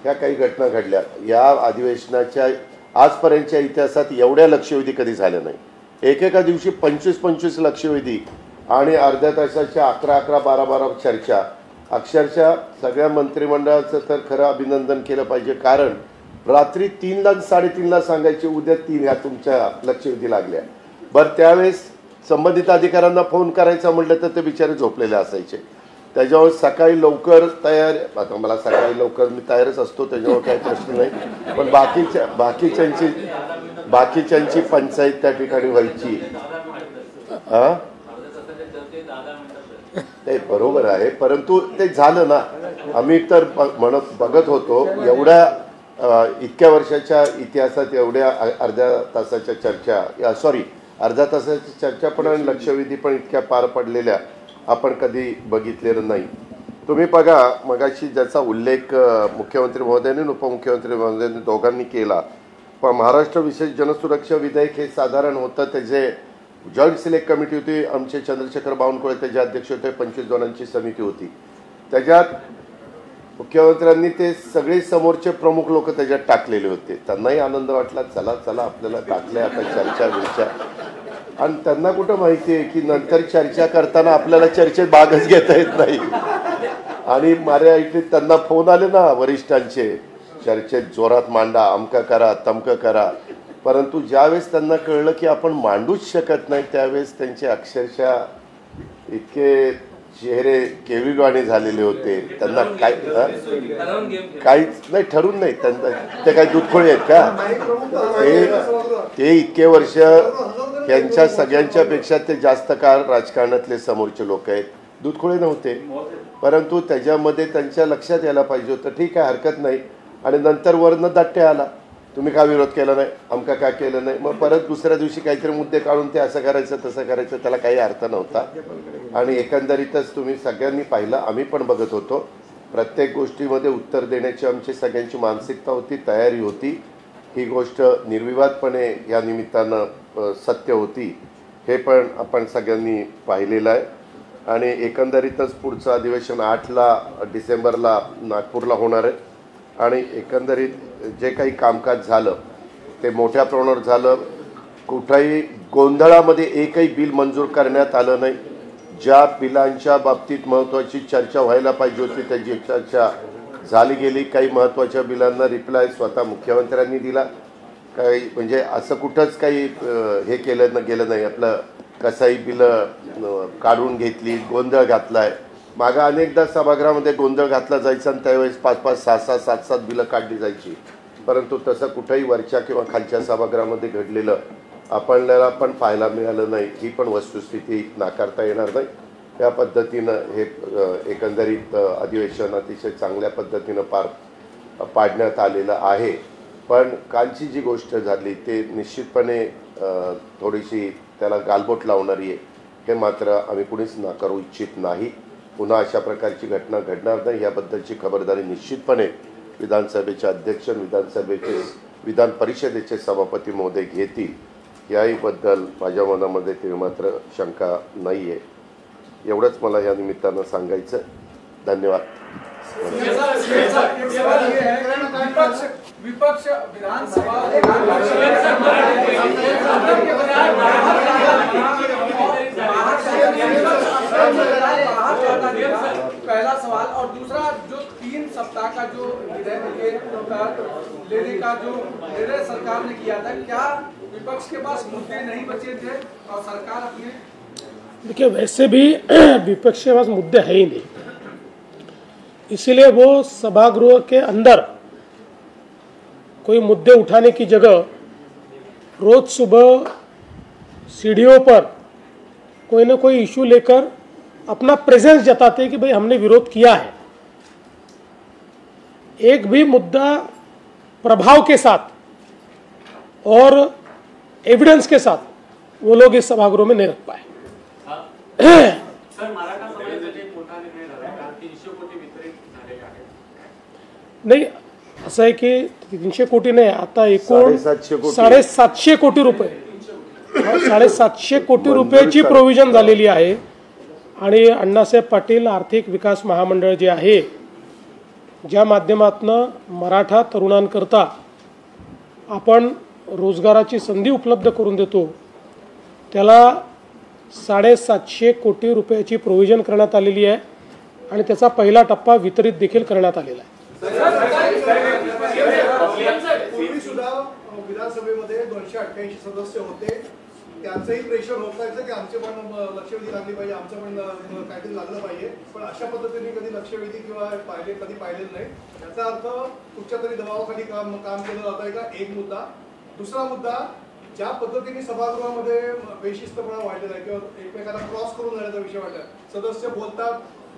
ह्या काही घटना घडल्या. या अधिवेशनाच्या आजपर्यंतच्या इतिहासात एवढ्या लक्षवेधी कधी झाल्या नाही. एकेका दिवशी 25-25 लक्षवेधी आणि अर्ध्या तासाच्या 11-11, 12-12 चर्चा. अक्षरशः सगळ्या मंत्रिमंडळाचं तर खरं अभिनंदन केलं पाहिजे, कारण रात्री 3ला 3:30ला सांगायचे उद्या 3 ह्या तुमच्या लक्षवेधी लागल्या. बरं, त्यावेळेस संबंधित अधिकाऱ्यांना फोन करायचा म्हटलं तर ते बिचारे झोपलेले असायचे. त्याच्यावर सकाळी लवकर तयार, आता मला सकाळी लवकर मी तयारच असतो त्याच्यावर काही प्रश्न नाही, पण बाकीच्यांची पंचायत त्या ठिकाणी व्हायची. हा, ते बरोबर आहे, परंतु ते झालं ना. आम्ही तर बघत होतो एवढ्या इतक्या वर्षाच्या इतिहासात एवढ्या अर्ध्या तासाच्या चर्चा पण आणि लक्षवेधी पण इतक्या पार पडलेल्या आपण कधी बघितलेलं नाही. तुम्ही बघा, मगाशी ज्याचा उल्लेख मुख्यमंत्री महोदयांनी आणि उपमुख्यमंत्री महोदयांनी दोघांनी केला, पण महाराष्ट्र विशेष जनसुरक्षा विधेयक हे साधारण होतं. त्याचे जॉईंट सिलेक्ट कमिटी होती, आमचे चंद्रशेखर बावनकुळे त्याचे अध्यक्ष होते, 25 जणांची समिती होती. त्याच्यात मुख्यमंत्र्यांनी ते सगळे समोरचे प्रमुख लोक त्याच्यात टाकलेले होते. त्यांनाही आनंद वाटला, चला चला आपल्याला टाकले आता चर्चा. आणि त्यांना कुठं माहिती आहे की नंतर चर्चा करताना आपल्याला चर्चेत भागच घेता येत नाही. आणि माझ्या इथे त्यांना फोन आले ना वरिष्ठांचे, चर्चेत जोरात मांडा, अमकं करा तमकं करा. परंतु ज्यावेळेस त्यांना कळलं की आपण मांडूच शकत नाही, त्यावेळेस त्यांचे अक्षरशः इतके चेहरे केविलवाणी झालेले होते. त्यांना काहीच नाही, ठरून नाही. ते काही दूधखोळे आहेत का? ते इतके वर्ष त्यांच्या सगळ्यांच्या पेक्षा ते जास्त काळ राजकारणातले समोरचे लोक आहेत. दूधखोळे नव्हते, परंतु त्याच्यामध्ये त्यांच्या लक्षात यायला पाहिजे होतं. ठीक आहे, हरकत नाही. आणि नंतर वरनं दाट्टे आला, तुम्ही का विरोध केला नाही, आमका का केलं नाही. मग परत दुसऱ्या दिवशी काहीतरी मुद्दे काढून ते असं करायचं तसं करायचं, त्याला काही अर्थ नव्हता. आणि एकंदरीतच तुम्ही सगळ्यांनी पाहिलं, आम्ही पण बघत होतो, प्रत्येक गोष्टीमध्ये उत्तर देण्याची आमची सगळ्यांची मानसिकता होती, तयारी होती. ही गोष्ट निर्विवादपणे या निमित्तानं सत्य होती, हे पण आपण सगळ्यांनी पाहिलेलं आहे. आणि एकंदरीतच पुढचं अधिवेशन 8 डिसेंबरला नागपूरला होणार आहे. आणि एकंदरीत जे काही कामकाज झालं ते मोठ्या प्रमाणावर झालं. कुठल्याही गोंधळामध्ये एकही बिल मंजूर करण्यात आलं नाही. ज्या बिलांच्या बाबतीत महत्त्वाची चर्चा व्हायला पाहिजे होती त्याची चर्चा झाली गेली. काही महत्त्वाच्या बिलांना रिप्लाय स्वतः मुख्यमंत्र्यांनी दिला. काही म्हणजे असं कुठंच काही हे गेलं नाही. आपलं कसाही बिलं काढून घेतली, गोंधळ घातला आहे. मागं अनेकदा सभागृहामध्ये गोंधळ घातला जायचा आणि त्यावेळेस 5-5, 6-6, 7-7 बिलं काढली जायची. परंतु तसं कुठंही वरच्या किंवा खालच्या सभागृहामध्ये घडलेलं आपल्याला पण पाहायला मिळालं नाही. ही पण वस्तुस्थिती नाकारता येणार नाही. या पद्धतीनं हे एकंदरीत अधिवेशन अतिशय चांगल्या पद्धतीनं पार पाडण्यात आलेलं आहे. पण कालची जी गोष्ट झाली ते निश्चितपणे थोडीशी त्याला गालबोट लावणारी आहे, हे मात्र आम्ही कुणीच नाकारू इच्छित नाही. पुन्हा अशा प्रकारची घटना घडणार नाही याबद्दलची खबरदारी निश्चितपणे विधानसभेचे अध्यक्ष, विधान परिषदेचे सभापती महोदय घेतील. याहीबद्दल माझ्या मनामध्ये ते मात्र शंका नाही आहे. एवढंच मला या निमित्तानं सांगायचं. धन्यवाद. विपक्ष विधानसभा पहला सवाल, और दूसरा जो 3 सप्ताह का जो लेने का जो निर्णय सरकार ने किया था, क्या विपक्ष के पास मुद्दे नहीं बचे थे और सरकार अपने? देखिए, वैसे भी विपक्ष के पास मुद्दे है ही नहीं, इसीलिए वो सभागृह के अंदर कोई मुद्दे उठाने की जगह रोज सुबह सीढ़ियों पर कोई ना कोई इशू लेकर अपना प्रेजेंस जताते हैं कि भाई हमने विरोध किया है. एक भी मुद्दा प्रभाव के साथ और एविडेंस के साथ वो लोग इस सभागृह में नहीं रख पाए. सर, मराठा समाजासाठी मोठा निर्णय झाला, 300 कोटी वितरित झालेले आहेत. नाही, असं आहे की 300 कोटी नाही, आता एकूण 750 कोटी रुपये 750 कोटी रुपयाची प्रोव्हिजन झालेली आहे. आणि अण्णासाहेब पाटील आर्थिक विकास महामंडळ जे आहे ज्या माध्यमातून मराठा तरुणांकरता आपण रोजगाराची संधी उपलब्ध करून देतो, त्याला 750 कोटी रुपयाची प्रोव्हिजन करण्यात आलेली आहे आणि त्याचा पहिला टप्पा वितरित देखील करण्यात आलेला आहे. पूर्वी सुद्धा विधानसभेमध्ये 288 सदस्य होते, त्यांचंही प्रेशर होतायचं की आमचे पण लक्षवेधी लागली पाहिजे, आमचं पण काहीतरी लागलं पाहिजे, पण अशा पद्धतीने कधी लक्षवेधी किंवा कधी पाहिलेलं नाही. याचा अर्थ कुठच्या तरी दबावाखाली काम केलं जात आहे का, एक मुद्दा. दुसरा मुद्दा, ज्या पद्धतीने सभागृहामध्ये बेशिस्तपणा वाढलेला आहे किंवा एकमेकांना क्रॉस करून जाण्याचा विषय वाटला, सदस्य बोलतात,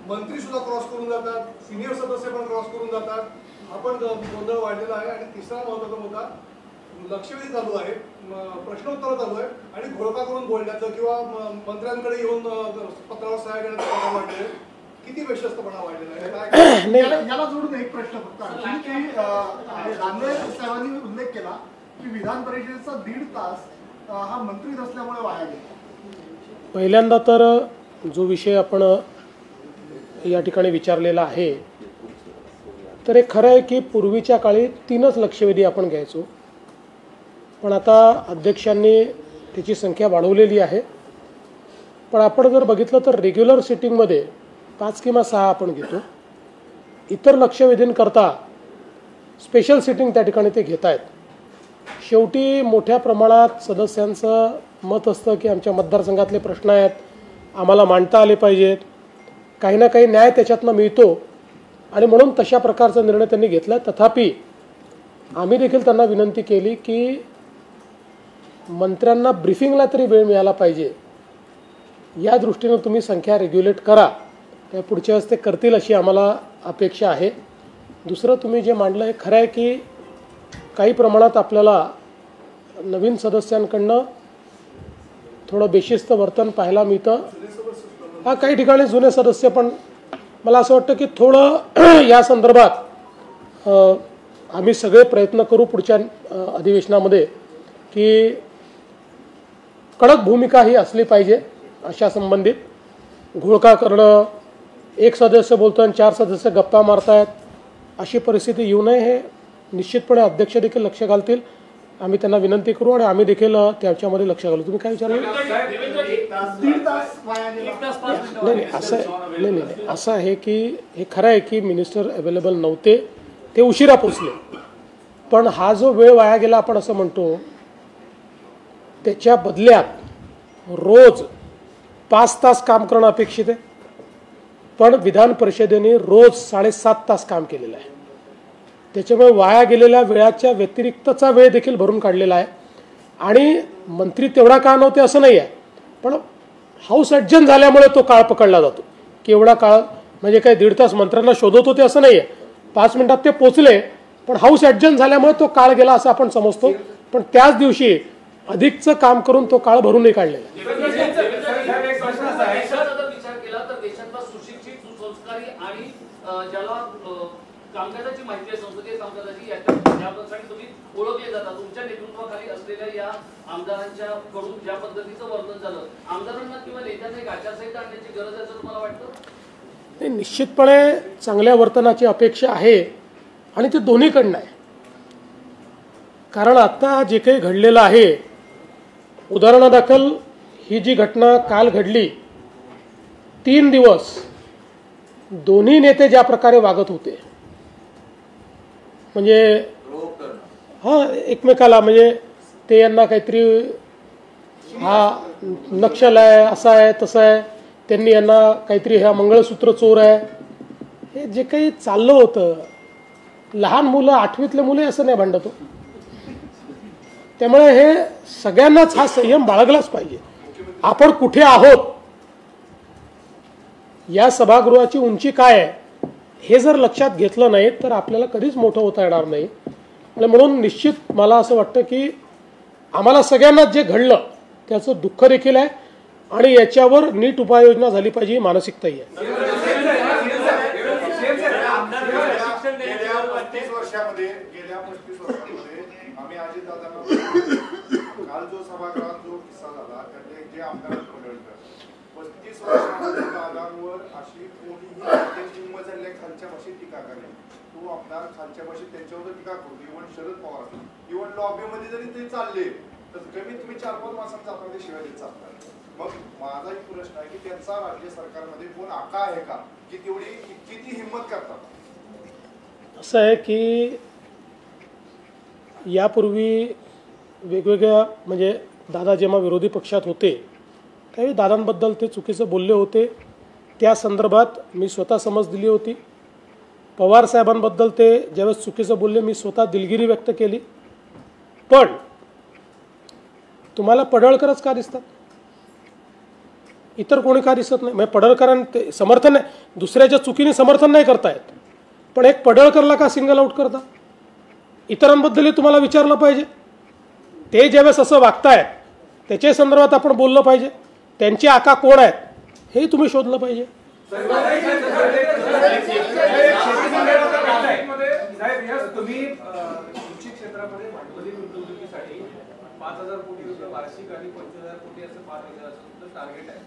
मंत्री सुद्धा क्रॉस करून जातात, सिनियर सदस्य पण क्रॉस करून जातात, हा पण गोंधळ वाढलेला आहे. आणि तिसरा महत्त्वाचा मुद्दा, लक्षवेधी चालू आहे, प्रश्नोत्तर चालू आहे आणि घोळका करून बोलण्याचं किंवा मंत्र्यांकडे येऊन पत्रावर सहाय्य करण्याचं वाढलेलं आहे. किती बेशिस्तपणा वाढलेला आहे? याला जोडून एक प्रश्न फक्त आणखी की रामदेव साहेबांनी उल्लेख केला की विधान परिषदेचा 1.5 तास हा मंत्री नसल्यामुळे वाया गेला. पहिल्यांदा तर जो विषय आपण या ठिकाणी विचारलेला आहे, तर हे खरं आहे की पूर्वीच्या काळी 3च लक्षवेधी आपण घ्यायचो, पण आता अध्यक्षांनी त्याची संख्या वाढवलेली आहे. पण आपण जर बघितलं तर रेग्युलर सिटिंगमध्ये 5 किंवा 6 आपण घेतो. इतर लक्षवेधींकरता स्पेशल सिटिंग त्या ठिकाणी ते घेत आहेत. शेवटी मोठ्या प्रमाणात सदस्यांचं मत असतं की आमच्या मतदारसंघातले प्रश्न आहेत, आम्हाला मांडता आले पाहिजेत, काही ना काही न्याय त्याच्यातनं मिळतो आणि म्हणून तशा प्रकारचा निर्णय त्यांनी घेतला. तथापि आम्ही देखील त्यांना विनंती केली की मंत्र्यांना ब्रीफिंगला तरी वेळ मिळाला पाहिजे, या दृष्टीनं तुम्ही संख्या रेग्युलेट करा. त्या पुढच्या वेळेस ते करतील अशी आम्हाला अपेक्षा आहे. दुसरं तुम्ही जे मांडलं हे खरं आहे की काही प्रमाणात आपल्याला नवीन सदस्यांकडनं थोडं बेशिस्त वर्तन पाहायला मिळतं. हा काही ठिकाणी जुने सदस्य पण, मला असं वाटतं की थोडं या संदर्भात आम्ही सगळे प्रयत्न करू पुढच्या अधिवेशनामध्ये की कडक भूमिका ही असली पाहिजे. अशा संबंधित घोळका करणं, एक सदस्य बोलतो आणि 4 सदस्य गप्पा मारतायत, अशी परिस्थिती येऊ नये, हे निश्चितपणे अध्यक्ष देखील लक्ष घालतील. आम्ही त्यांना विनंती करू आणि आम्ही देखील त्याच्यामध्ये लक्ष घालू. तुम्ही काय विचारलं? नाही, असं आहे की हे खरं आहे की मिनिस्टर अवेलेबल नव्हते, ते उशिरा पोचले. पण हा जो वेळ वाया गेला आपण असं म्हणतो, त्याच्या बदल्यात रोज 5 तास काम करणं अपेक्षित आहे. पण विधान परिषदेने रोज 7.5 तास काम केलेलं आहे. त्याच्यामुळे वाया गेलेल्या वेळाच्या व्यतिरिक्तचा वेळ देखील भरून काढलेला आहे. आणि मंत्री तेवढा काळ नव्हते असं नाही आहे, पण हाऊस ॲडजन झाल्यामुळे तो काळ पकडला जातो की एवढा काळ, म्हणजे काही 1.5 तास मंत्र्यांना शोधत होते असं नाही आहे, 5 मिनिटात ते पोचले, पण हाऊस ॲडजन झाल्यामुळे तो काळ गेला असं आपण समजतो. पण त्याच दिवशी अधिकचं काम करून तो काळ भरूनही काढलेला आहे. विचार केला तर देशातला सुशिक्षित, सुसंस्कारी आणि ज्याला कामकाजाची माहिती आहे, संसदीय कामकाजाची, यासाठी तुम्ही ओळखले जातात. तुमच्या नेतृत्वाखाली असलेल्या या आमदारांच्या कडून ज्या पद्धतीचं वर्णन झालं, आमदारांना किंवा नेत्यांना एक आचारसंहिता आणण्याची गरज आहे असं तुम्हाला वाटतं? निश्चितपणे चांगल्या वर्तनाची अपेक्षा आहे आणि ते दोन्हीकडनं आहे. कारण आता जे काही घडलेलं आहे, उदाहरणादाखल ही जी घटना काल घडली, 3 दिवस दोन्ही नेते ज्या प्रकारे वागत होते, म्हणजे एकमेकाला, म्हणजे ते यांना काहीतरी हा नक्षल आहे, असा आहे, तसं आहे, त्यांनी यांना काहीतरी हा मंगळसूत्र चोर आहे, हे जे काही चाललं होतं, लहान मुलं, 8वीतले मुले असं नाही भांडत. त्यामुळे हे सगळ्यांनाच हा संयम बाळगलाच पाहिजे. आपण कुठे आहोत, या सभागृहाची उंची काय आहे, हे जर लक्षात घेतलं नाही तर आपल्याला कधीच मोठं होता येणार नाही. आणि म्हणून निश्चित मला असं वाटतं की आम्हाला सगळ्यांना जे घडलं त्याचं दुःख देखील आहे आणि याच्यावर नीट उपाययोजना झाली पाहिजे, ही मानसिकताही आहे. गेल्या 35 वर्षामध्ये आम्ही अजितदादांना काल जो सभागृहात जो किस्सा झाला, त्यातले जे आमदार पडळकर 35 वर्षामध्ये दादांवर अशी कोणीही त्यांची हिंमत झाली आहे खालच्या भाषेत टीका करणे. तो आमदार खालच्या भाषेत त्यांच्यावर टीका करतो. इव्हन शरद पवार, इव्हन लॉबीमध्ये जरी ते चालले तर कमीत कमी 4-5 माणसांचा आपण ते शिवाय देत चालतात. मग माझा एक प्रश्न आहे की त्यांचा राज्य सरकारमध्ये कोण आका आहे का की तेवढी किती हिंमत करतात? असं आहे की यापूर्वी वेगवेगळ्या म्हणजे दादा जेव्हा विरोधी पक्षात होते त्यावेळी दादांबद्दल ते चुकीचं बोलले होते. त्या संदर्भात मी स्वतः समज दिली होती. पवार साहेबांबद्दल ते ज्यावेळेस चुकीचं बोलले मी स्वतः दिलगिरी व्यक्त केली. पण तुम्हाला पडळकरच का दिसतात, इतर कोणी का दिसत नाही? म्हणजे पडळकरांना समर्थन नाही, दुसऱ्याच्या चुकीने समर्थन नाही करतायत, पण एक पडळकरला का सिंगल आउट करता? इतरांबद्दलही तुम्हाला विचारलं पाहिजे. ते ज्यावेळेस असं वागतायत त्याच्या संदर्भात आपण बोललं पाहिजे. त्यांचे आका कोण आहेत हेही तुम्ही शोधलं पाहिजे. तुम्ही कृषी क्षेत्रामध्ये भांडवली गुंतवणुकीसाठी 5,000 कोटी रुपये वार्षिक आणि 25,000 कोटी असं 5 वर्षाचं टार्गेट आहे.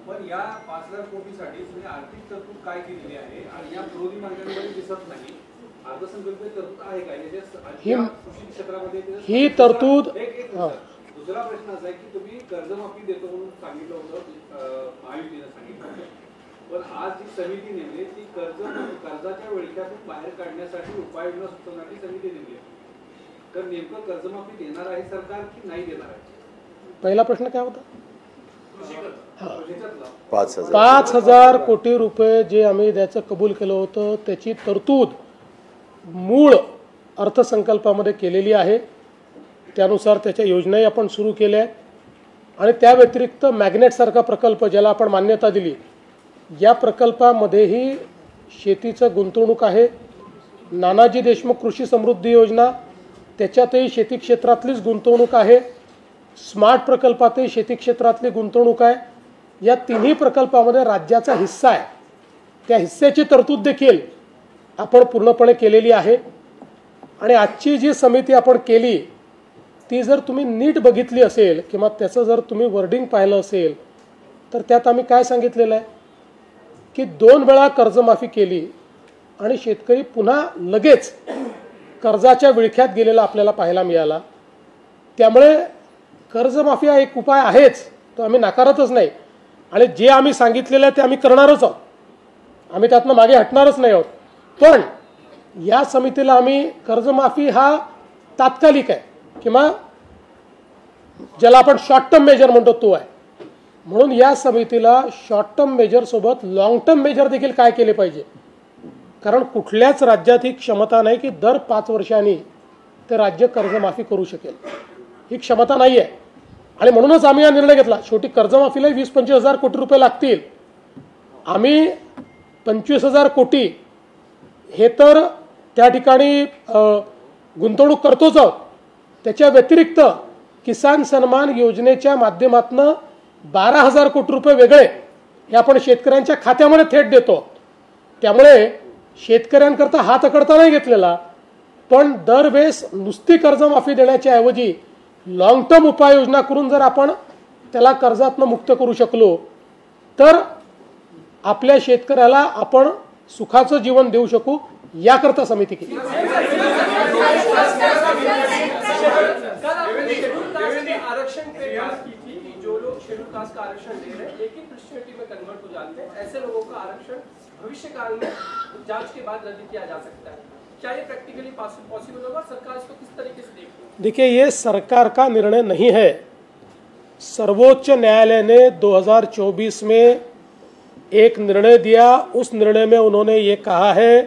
पण या 5,000 कोटीसाठी तुम्ही आर्थिक तरतूद काय केलेली आहे आणि या विरोधी मार्गांमध्ये दिसत नाही. अर्थसंकल्पीय तरतूद आहे का कृषी क्षेत्रामध्ये? ही तरतूद. दुसरा प्रश्न असा आहे की तुम्ही कर्जमाफी देतो म्हणून सांगितलं होतं, महायुतीने सांगितलं होतं, पण आज जी समिती नेमली ती कर्जाच्या विळख्यातून बाहेर काढण्यासाठी उपाययोजना सुचवण्याची समिती नेमली आहे. तर नेमकं कर्जमाफी देणार आहे सरकार की नाही देणार आहे? पहिला प्रश्न काय होता? 5,000 कोटी रुपये जे आम्ही द्यायचं कबूल केलं होतं त्याची तरतूद मूळ अर्थसंकल्पामध्ये केलेली आहे. त्यानुसार त्याच्या योजनाही आपण सुरू केल्या आहेत आणि त्या व्यतिरिक्त मॅग्नेटसारखा प्रकल्प ज्याला आपण मान्यता दिली, या प्रकल्पामध्येही शेतीचं गुंतवणूक आहे. नानाजी देशमुख कृषी समृद्धी योजना त्याच्यातही शेती क्षेत्रातलीच गुंतवणूक आहे. स्मार्ट प्रकल्पातही शेती क्षेत्रातली गुंतवणूक आहे. या तिन्ही प्रकल्पामध्ये राज्याचा हिस्सा आहे. त्या हिस्स्याची तरतूद देखील आपण पूर्णपणे केलेली आहे. आणि आजची जी समिती आपण केली ती जर तुम्ही नीट बघितली असेल किंवा त्याचं जर तुम्ही वर्डिंग पाहिलं असेल तर त्यात आम्ही काय सांगितलेलं आहे की 2 वेळा कर्जमाफी केली आणि शेतकरी पुन्हा लगेच कर्जाच्या विळख्यात गेलेला आपल्याला पाहायला मिळाला. त्यामुळे कर्जमाफी हा एक उपाय आहेच, तो आम्ही नाकारतच नाही. आणि जे आम्ही सांगितलेलं आहे ते आम्ही करणारच आहोत, आम्ही त्यातनं मागे हटणारच नाही आहोत. पण या समितीला आम्ही कर्जमाफी हा तात्कालिक आहे किंवा ज्याला आपण शॉर्ट टर्म मेजर म्हणतो तो आहे, म्हणून या समितीला शॉर्ट टर्म मेजरसोबत लॉंग टर्म मेजर देखील काय केले पाहिजे. कारण कुठल्याच राज्यात ही क्षमता नाही की दर 5 वर्षांनी ते राज्य कर्जमाफी करू शकेल, ही क्षमता नाही आहे. आणि म्हणूनच आम्ही हा निर्णय घेतला. शेवटी कर्जमाफीला 20-25 हजार कोटी रुपये लागतील. आम्ही 25,000 कोटी हे तर त्या ठिकाणी गुंतवणूक करतोच आहोत. त्याच्या व्यतिरिक्त किसान सन्मान योजनेच्या माध्यमातून 12,000 कोटी रुपये वेगळे हे आपण शेतकऱ्यांच्या खात्यामध्ये थेट देतो. त्यामुळे शेतकऱ्यांकरता हात अकडता नाही घेतलेला, पण दरवेळेस नुसती कर्जमाफी देण्याच्या ऐवजी लॉंग टर्म उपाययोजना करून जर आपण त्याला कर्जातनं मुक्त करू शकलो तर आपल्या शेतकऱ्याला आपण सुखाचं जीवन देऊ शकू, याकरता समिती केली. आरक्षण जो लोग शेड्यूल कास्ट का आरक्षण ले रहे हैं एक ही प्रेस्टिजिटी में कन्वर्ट हो जाते हैं, ऐसे लोगों का आरक्षण भविष्य काल में जांच के बाद रद्द किया जा सकता है. क्या ये प्रैक्टिकली पॉसिबल होगा? सरकार इसको किस तरीके से देखती है? देखिए, ये सरकार का निर्णय नहीं है. सर्वोच्च न्यायालय ने 2024 में एक निर्णय दिया. उस निर्णय में उन्होंने ये कहा है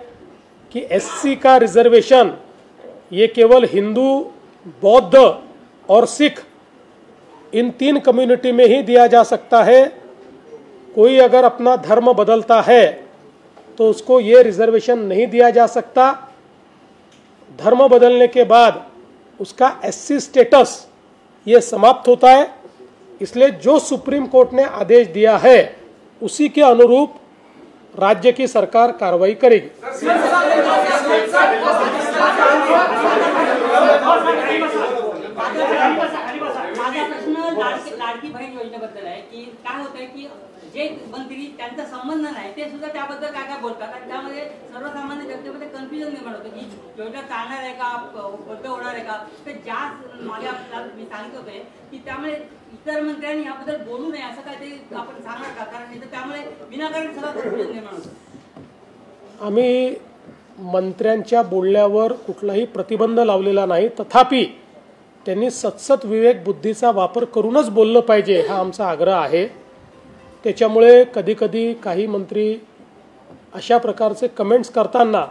कि एससी का रिजर्वेशन ये केवल हिंदू, बौद्ध और सिख इन 3 कम्युनिटी में ही दिया जा सकता है. कोई अगर अपना धर्म बदलता है तो उसको ये रिजर्वेशन नहीं दिया जा सकता. धर्म बदलने के बाद उसका एससी स्टेटस ये समाप्त होता है. इसलिए जो सुप्रीम कोर्ट ने आदेश दिया है उसी के अनुरूप राज्य की सरकार कार्रवाई करेगी. माझा प्रश्न प्रश्न लाडकी बहीण योजनेबद्दल आहे की काय होतंय की जे मंत्री त्यांचा संबंध नाही ते सुद्धा त्याबद्दल काय काय बोलतात आणि त्यामध्ये सर्वसामान्य जनतेमध्ये कन्फ्युजन निर्माण होतं की योजना चालणार आहे का, बंद होणार आहे का. तर ज्या माझ्या मी सांगत होते की त्यामुळे इतर मंत्र्यांनी याबद्दल बोलू नये असं काय ते आपण सांगणार का, कारण नाही तर त्यामुळे विनाकारण सगळं कन्फ्युजन निर्माण होतं. आम्ही मंत्र्यांच्या बोलण्यावर कुठलाही प्रतिबंध लावलेला नाही, तथापि त्यांनी सतसत विवेक बुद्धीचा वापर करूनच बोललं पाहिजे हा आमचा आग्रह आहे. त्याच्यामुळे कधीकधी काही मंत्री अशा प्रकारचे कमेंट्स करताना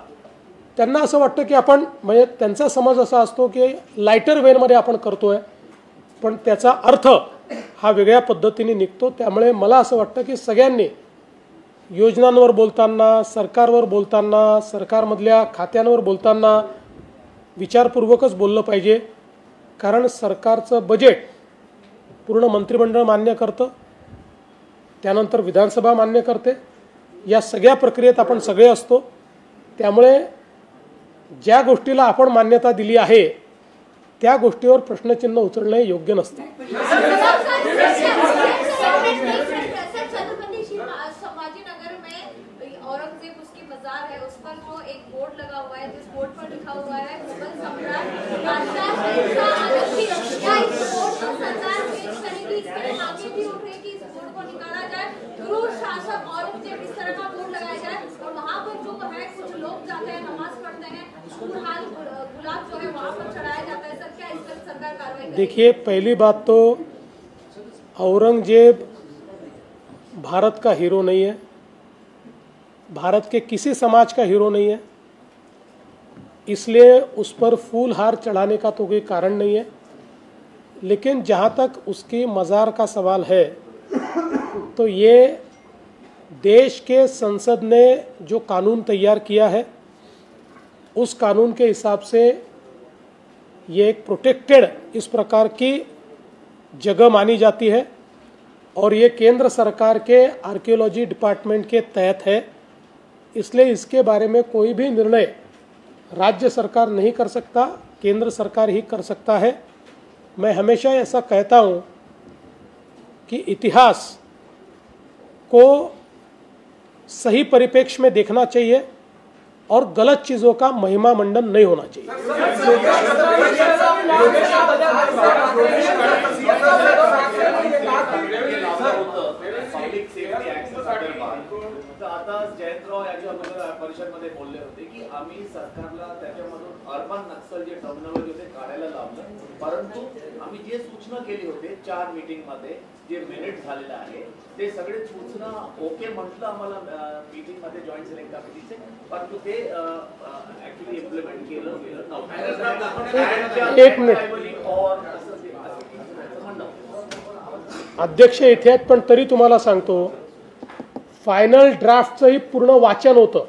त्यांना असं वाटतं की आपण म्हणजे त्यांचा समज असा असतो की लायटर वेमध्ये आपण करतोय, पण त्याचा अर्थ हा वेगळ्या पद्धतीने निघतो. त्यामुळे मला असं वाटतं की सगळ्यांनी योजनांवर बोलताना, सरकारवर बोलताना, सरकारमधल्या खात्यांवर बोलताना विचारपूर्वकच बोललं पाहिजे. कारण सरकारचं बजेट पूर्ण मंत्रिमंडळ मान्य करतं, त्यानंतर विधानसभा मान्य करते. या सगळ्या प्रक्रियेत आपण सगळे असतो. त्यामुळे ज्या गोष्टीला आपण मान्यता दिली आहे त्या गोष्टीवर प्रश्नचिन्ह उचलणे योग्य नसते. औरंगजेब उसकी मजार है, उस पर जो एक बोर्ड लगा हुआ है जिस बोर्ड पर लिखा हुआ है मुगल सम्राट बादशाह शहंशाह आलम की, क्या इस बोर्ड को सरकार पेश करेगी? इसके लिए मांगे भी उठ रही कि इस बोर्ड को निकाला जाए, क्रूर शासक औरंगजेब इस तरह का बोर्ड लगाया जाए और वहाँ पर जो है कुछ लोग जाते हैं, नमाज पढ़ते हैं, गुलाल गुलाब जो है वहाँ पर चढ़ाया जाता है. सर क्या इस पर सरकार कार्रवाई करेगी? देखिए, पहली बात तो औरंगजेब भारत का हीरो नहीं है, भारत के किसी समाज का हीरो नहीं है, इसलिए उस पर फूल हार चढ़ाने का तो कोई कारण नहीं है. लेकिन जहाँ तक उसकी मज़ार का सवाल है तो ये देश के संसद ने जो कानून तैयार किया है उस कानून के हिसाब से ये एक प्रोटेक्टेड इस प्रकार की जगह मानी जाती है और ये केंद्र सरकार के आर्कियोलॉजी डिपार्टमेंट के तहत है. इसलिए इसके बारे में कोई भी निर्णय राज्य सरकार नहीं कर सकता, केंद्र सरकार ही कर सकता है. मैं हमेशा ऐसा कहता हूँ कि इतिहास को सही परिप्रेक्ष्य में देखना चाहिए और गलत चीज़ों का महिमा मंडन नहीं होना चाहिए. आता जयंतराव याच्या परिषदेमध्ये बोलले होते की आम्ही सरकारला त्याच्यामधून अर्बन नक्सल जे टर्मिनॉलॉजी होते काढायला लावलं, परंतु आम्ही जे सूचना केली होते 4 मीटिंग मध्ये जे मिनिट झालेलं आहे ते सगळे सूचना ओके म्हटलं आम्हाला मीटिंग मध्ये जॉईंट सिलेक्ट कमिटीचे, परंतु ते ऍक्च्युअली इम्प्लिमेंट केलं नव्हतं. एक मिनिट, अध्यक्ष इथे आहेत पण तरी तुम्हाला सांगतो फायनल ड्राफ्टचंही पूर्ण वाचन होतं,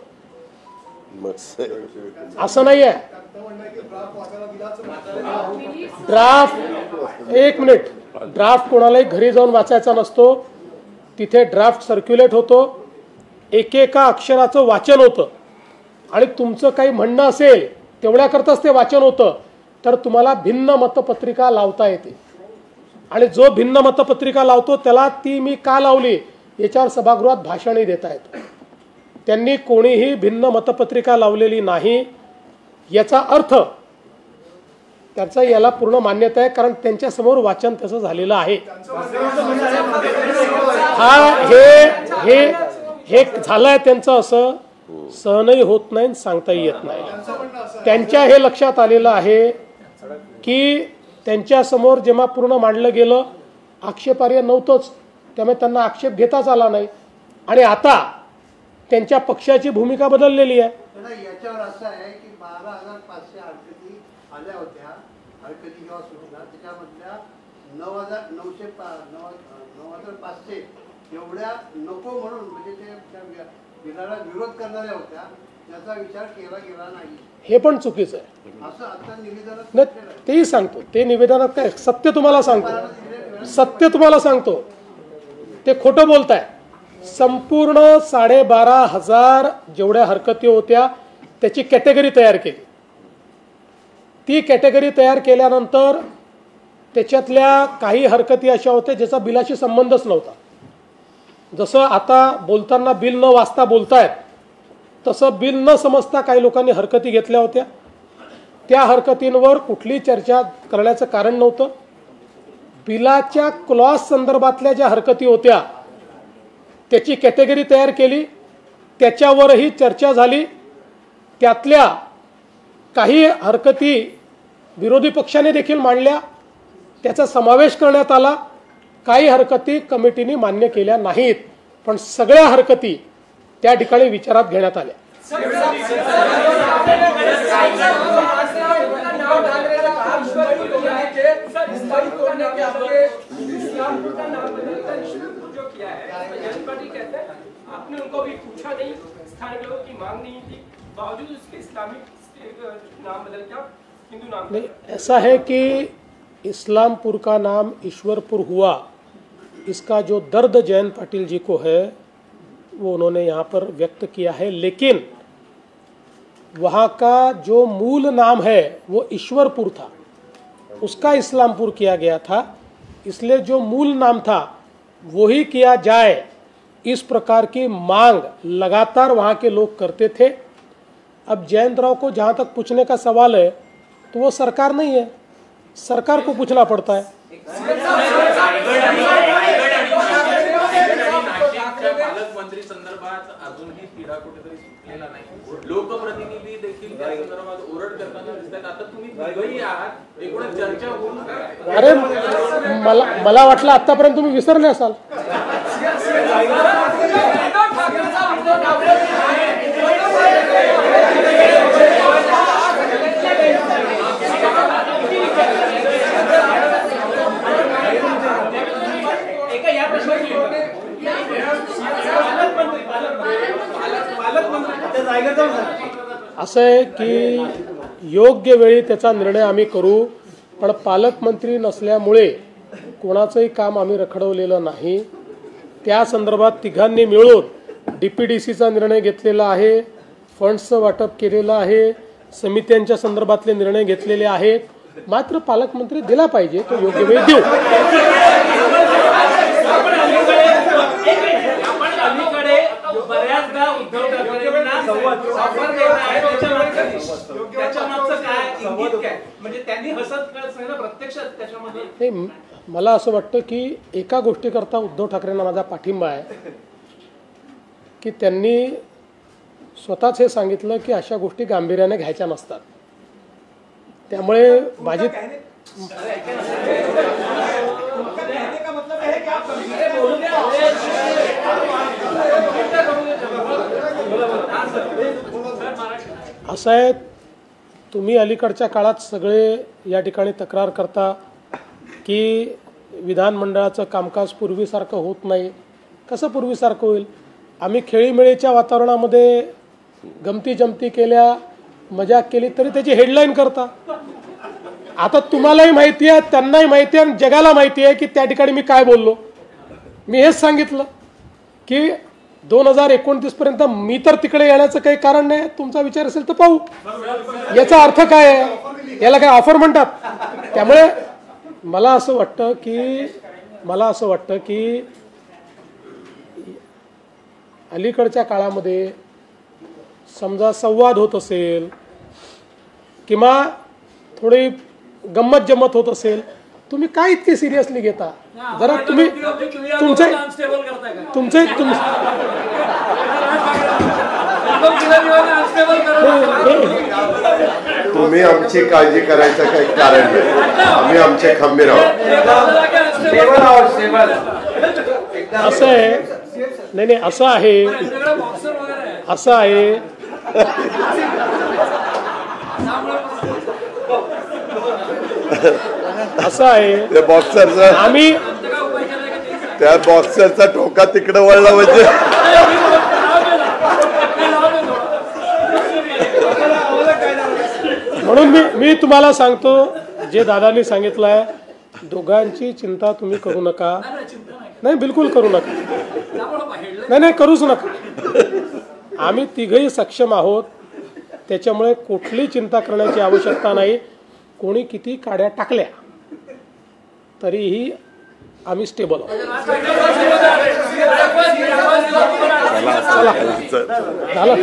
असं नाही आहे. ड्राफ्ट, एक मिनिट, ड्राफ्ट कोणालाही घरी जाऊन वाचायचा नसतो, तिथे ड्राफ्ट सर्क्युलेट होतो, एकेका अक्षराचं वाचन होतं आणि तुमचं काही म्हणणं असेल तेवढ्याकरताच ते वाचन होतं. तर तुम्हाला भिन्न मतपत्रिका लावता येते आणि जो भिन्न मतपत्रिका लावतो त्याला ती मी का लावली याच्यावर सभागृहात भाषणही देता येतं. त्यांनी कोणीही भिन्न मतपत्रिका लावलेली नाही याचा अर्थ त्याचा याला पूर्ण मान्यता आहे, कारण त्यांच्या समोर वाचन त्याचं झालेलं आहे. हा हे हे झालंय त्यांचं, असं सहनही होत नाही, सांगताही येत नाही. त्यांच्या हे लक्षात आलेलं आहे की त्यांच्या समोर जेव्हा पूर्ण मांडलं गेलं आक्षेपार्ह नव्हतंच, त्यामुळे त्यांना आक्षेप घेताच आला नाही आणि आता त्यांच्या पक्षाची भूमिका बदललेली आहे. याच्यावर असं आहे की 12,500 हरकती आल्या होत्या, हरकती जेव्हा सुटला त्याच्यामधल्या 9,500 एवढ्या नको म्हणून म्हणजे त्या बिलाला विरोध करणाऱ्या होत्या, त्याचा विचार केला गेला नाही. हे पण चुकीचं आहे असं आता निवेदनात नाही, तेही सांगतो. ते निवेदनात काय सत्य तुम्हाला सांगतो, सत्य तुम्हाला सांगतो, ते खोटं बोलताय. संपूर्ण 12,500 जेवढ्या हरकती होत्या त्याची कॅटेगरी तयार केली. ती कॅटेगरी तयार केल्यानंतर त्याच्यातल्या काही हरकती अशा होत्या ज्याचा बिलाशी संबंधच नव्हता. जसं आता बोलताना बिल न वाचता बोलतायत, तसं बिल न समजता काही लोकांनी हरकती घेतल्या होत्या. त्या हरकतींवर कुठली चर्चा करण्याचं कारण नव्हतं. बिलाच्या क्लॉज संदर्भातल्या ज्या हरकती होत्या त्याची कॅटेगरी तयार केली, त्याच्यावरही चर्चा झाली. त्यातल्या काही हरकती विरोधी पक्षाने देखील मांडल्या, त्याचा समावेश करण्यात आला. काही हरकती कमिटीने मान्य केल्या नाहीत, पण सगळ्या हरकती त्या ठिकाणी विचारात घेण्यात आल्या. आपने उनको भी पूछा नहीं, स्थानीय लोगों की मांग नहीं थी, बावजूद उसके इस्लामिक नाम बदल क्या हिंदू नाम नहीं, ऐसा है कि इस्लामपुर का नाम ईश्वरपुर हुआ, इसका जो दर्द जयंत पाटिल जी को है वो उन्होंने यहाँ पर व्यक्त किया है, लेकिन वहाँ का जो मूल नाम है वो ईश्वरपुर था, उसका इस्लामपुर किया गया था. इसलिए जो मूल नाम था वही किया जाए, इस प्रकार की मांग लगातार वहाँ के लोग करते थे. अब जयंत राव को जहाँ तक पूछने का सवाल है तो वो सरकार नहीं है, सरकार को पूछना पड़ता है. पालकमंत्री संदर्भात अजूनही तिढा कुठेतरी सुटलेला नाही. लोकप्रतिनिधी देखील त्या संदर्भात ओरड करताना दिसतात. आता तुम्ही तिघही आहात, एकूणच चर्चा होऊन अरे मला वाटलं आतापर्यंत तुम्ही विसरले असाल. असं आहे की योग्य वेळी त्याचा निर्णय आम्ही करू, पण पालकमंत्री नसल्यामुळे कोणाचंही काम आम्ही रखडवलेलं नाही. त्या संदर्भात तिघांनी मिळून DPDCचा निर्णय घेतलेला आहे, फंड्सचं वाटप केलेलं आहे, समित्यांच्या संदर्भातले निर्णय घेतलेले आहेत. मात्र पालकमंत्री दिला पाहिजे तो योग्य वेळ देऊ. बऱ्याचदा उद्धव ठाकरेंना ऑफर देत आहे, त्याच्यामागचं काय इंगित काय, म्हणजे त्यांनी हसत खेळत प्रत्यक्षात त्याच्यामध्ये. मला असं वाटतं की एका गोष्टीकरता उद्धव ठाकरेंना माझा पाठिंबा आहे की त्यांनी स्वतःच हे सांगितलं की अशा गोष्टी गांभीर्याने घ्यायच्या नसतात. त्यामुळे माझी असं आहे, तुम्ही अलीकडच्या काळात सगळे या ठिकाणी तक्रार करता की विधानमंडळाचं कामकाज पूर्वीसारखं होत नाही. कसं पूर्वीसारखं होईल? आम्ही खेळीमेळीच्या वातावरणामध्ये गमती जमती केल्या, मजाक केली तरी त्याची हेडलाईन करता. आता तुम्हालाही माहिती आहे, त्यांनाही माहिती आहे, आणि जगाला माहिती आहे की त्या ठिकाणी मी काय बोललो. मी हेच सांगितलं की 2029 पर्यंत मी तर तिकडे येण्याचं काही कारण नाही. तुमचा विचार असेल तर पाहू. याचा अर्थ काय आहे? याला काय ऑफर म्हणतात? त्यामुळे मला असं वाटतं की अलीकडच्या काळामध्ये समजा संवाद होत असेल किंवा थोडी गंमत जमत होत असेल, तुम्ही काय इतके सिरियसली घेता? जरा तुम्ही आमची काळजी करायचं काही कारण नाही. आम्ही आमचे खंबीर आहोत. असं आहे, नाही असं आहे असं आहे त्या बॉक्सरचा आम्ही त्या बॉक्सरचा टोका तिकडे वळला म्हणजे म्हणून मी तुम्हाला सांगतो जे दादांनी सांगितलं आहे, दोघांची चिंता तुम्ही करू नका. नाही, बिलकुल करू नका. नाही करूच नका. आम्ही तिघही सक्षम आहोत, त्याच्यामुळे कुठली चिंता करण्याची आवश्यकता नाही. कोणी किती काड्या टाकल्या तरीही आम्ही स्टेबल आहोत. झालं.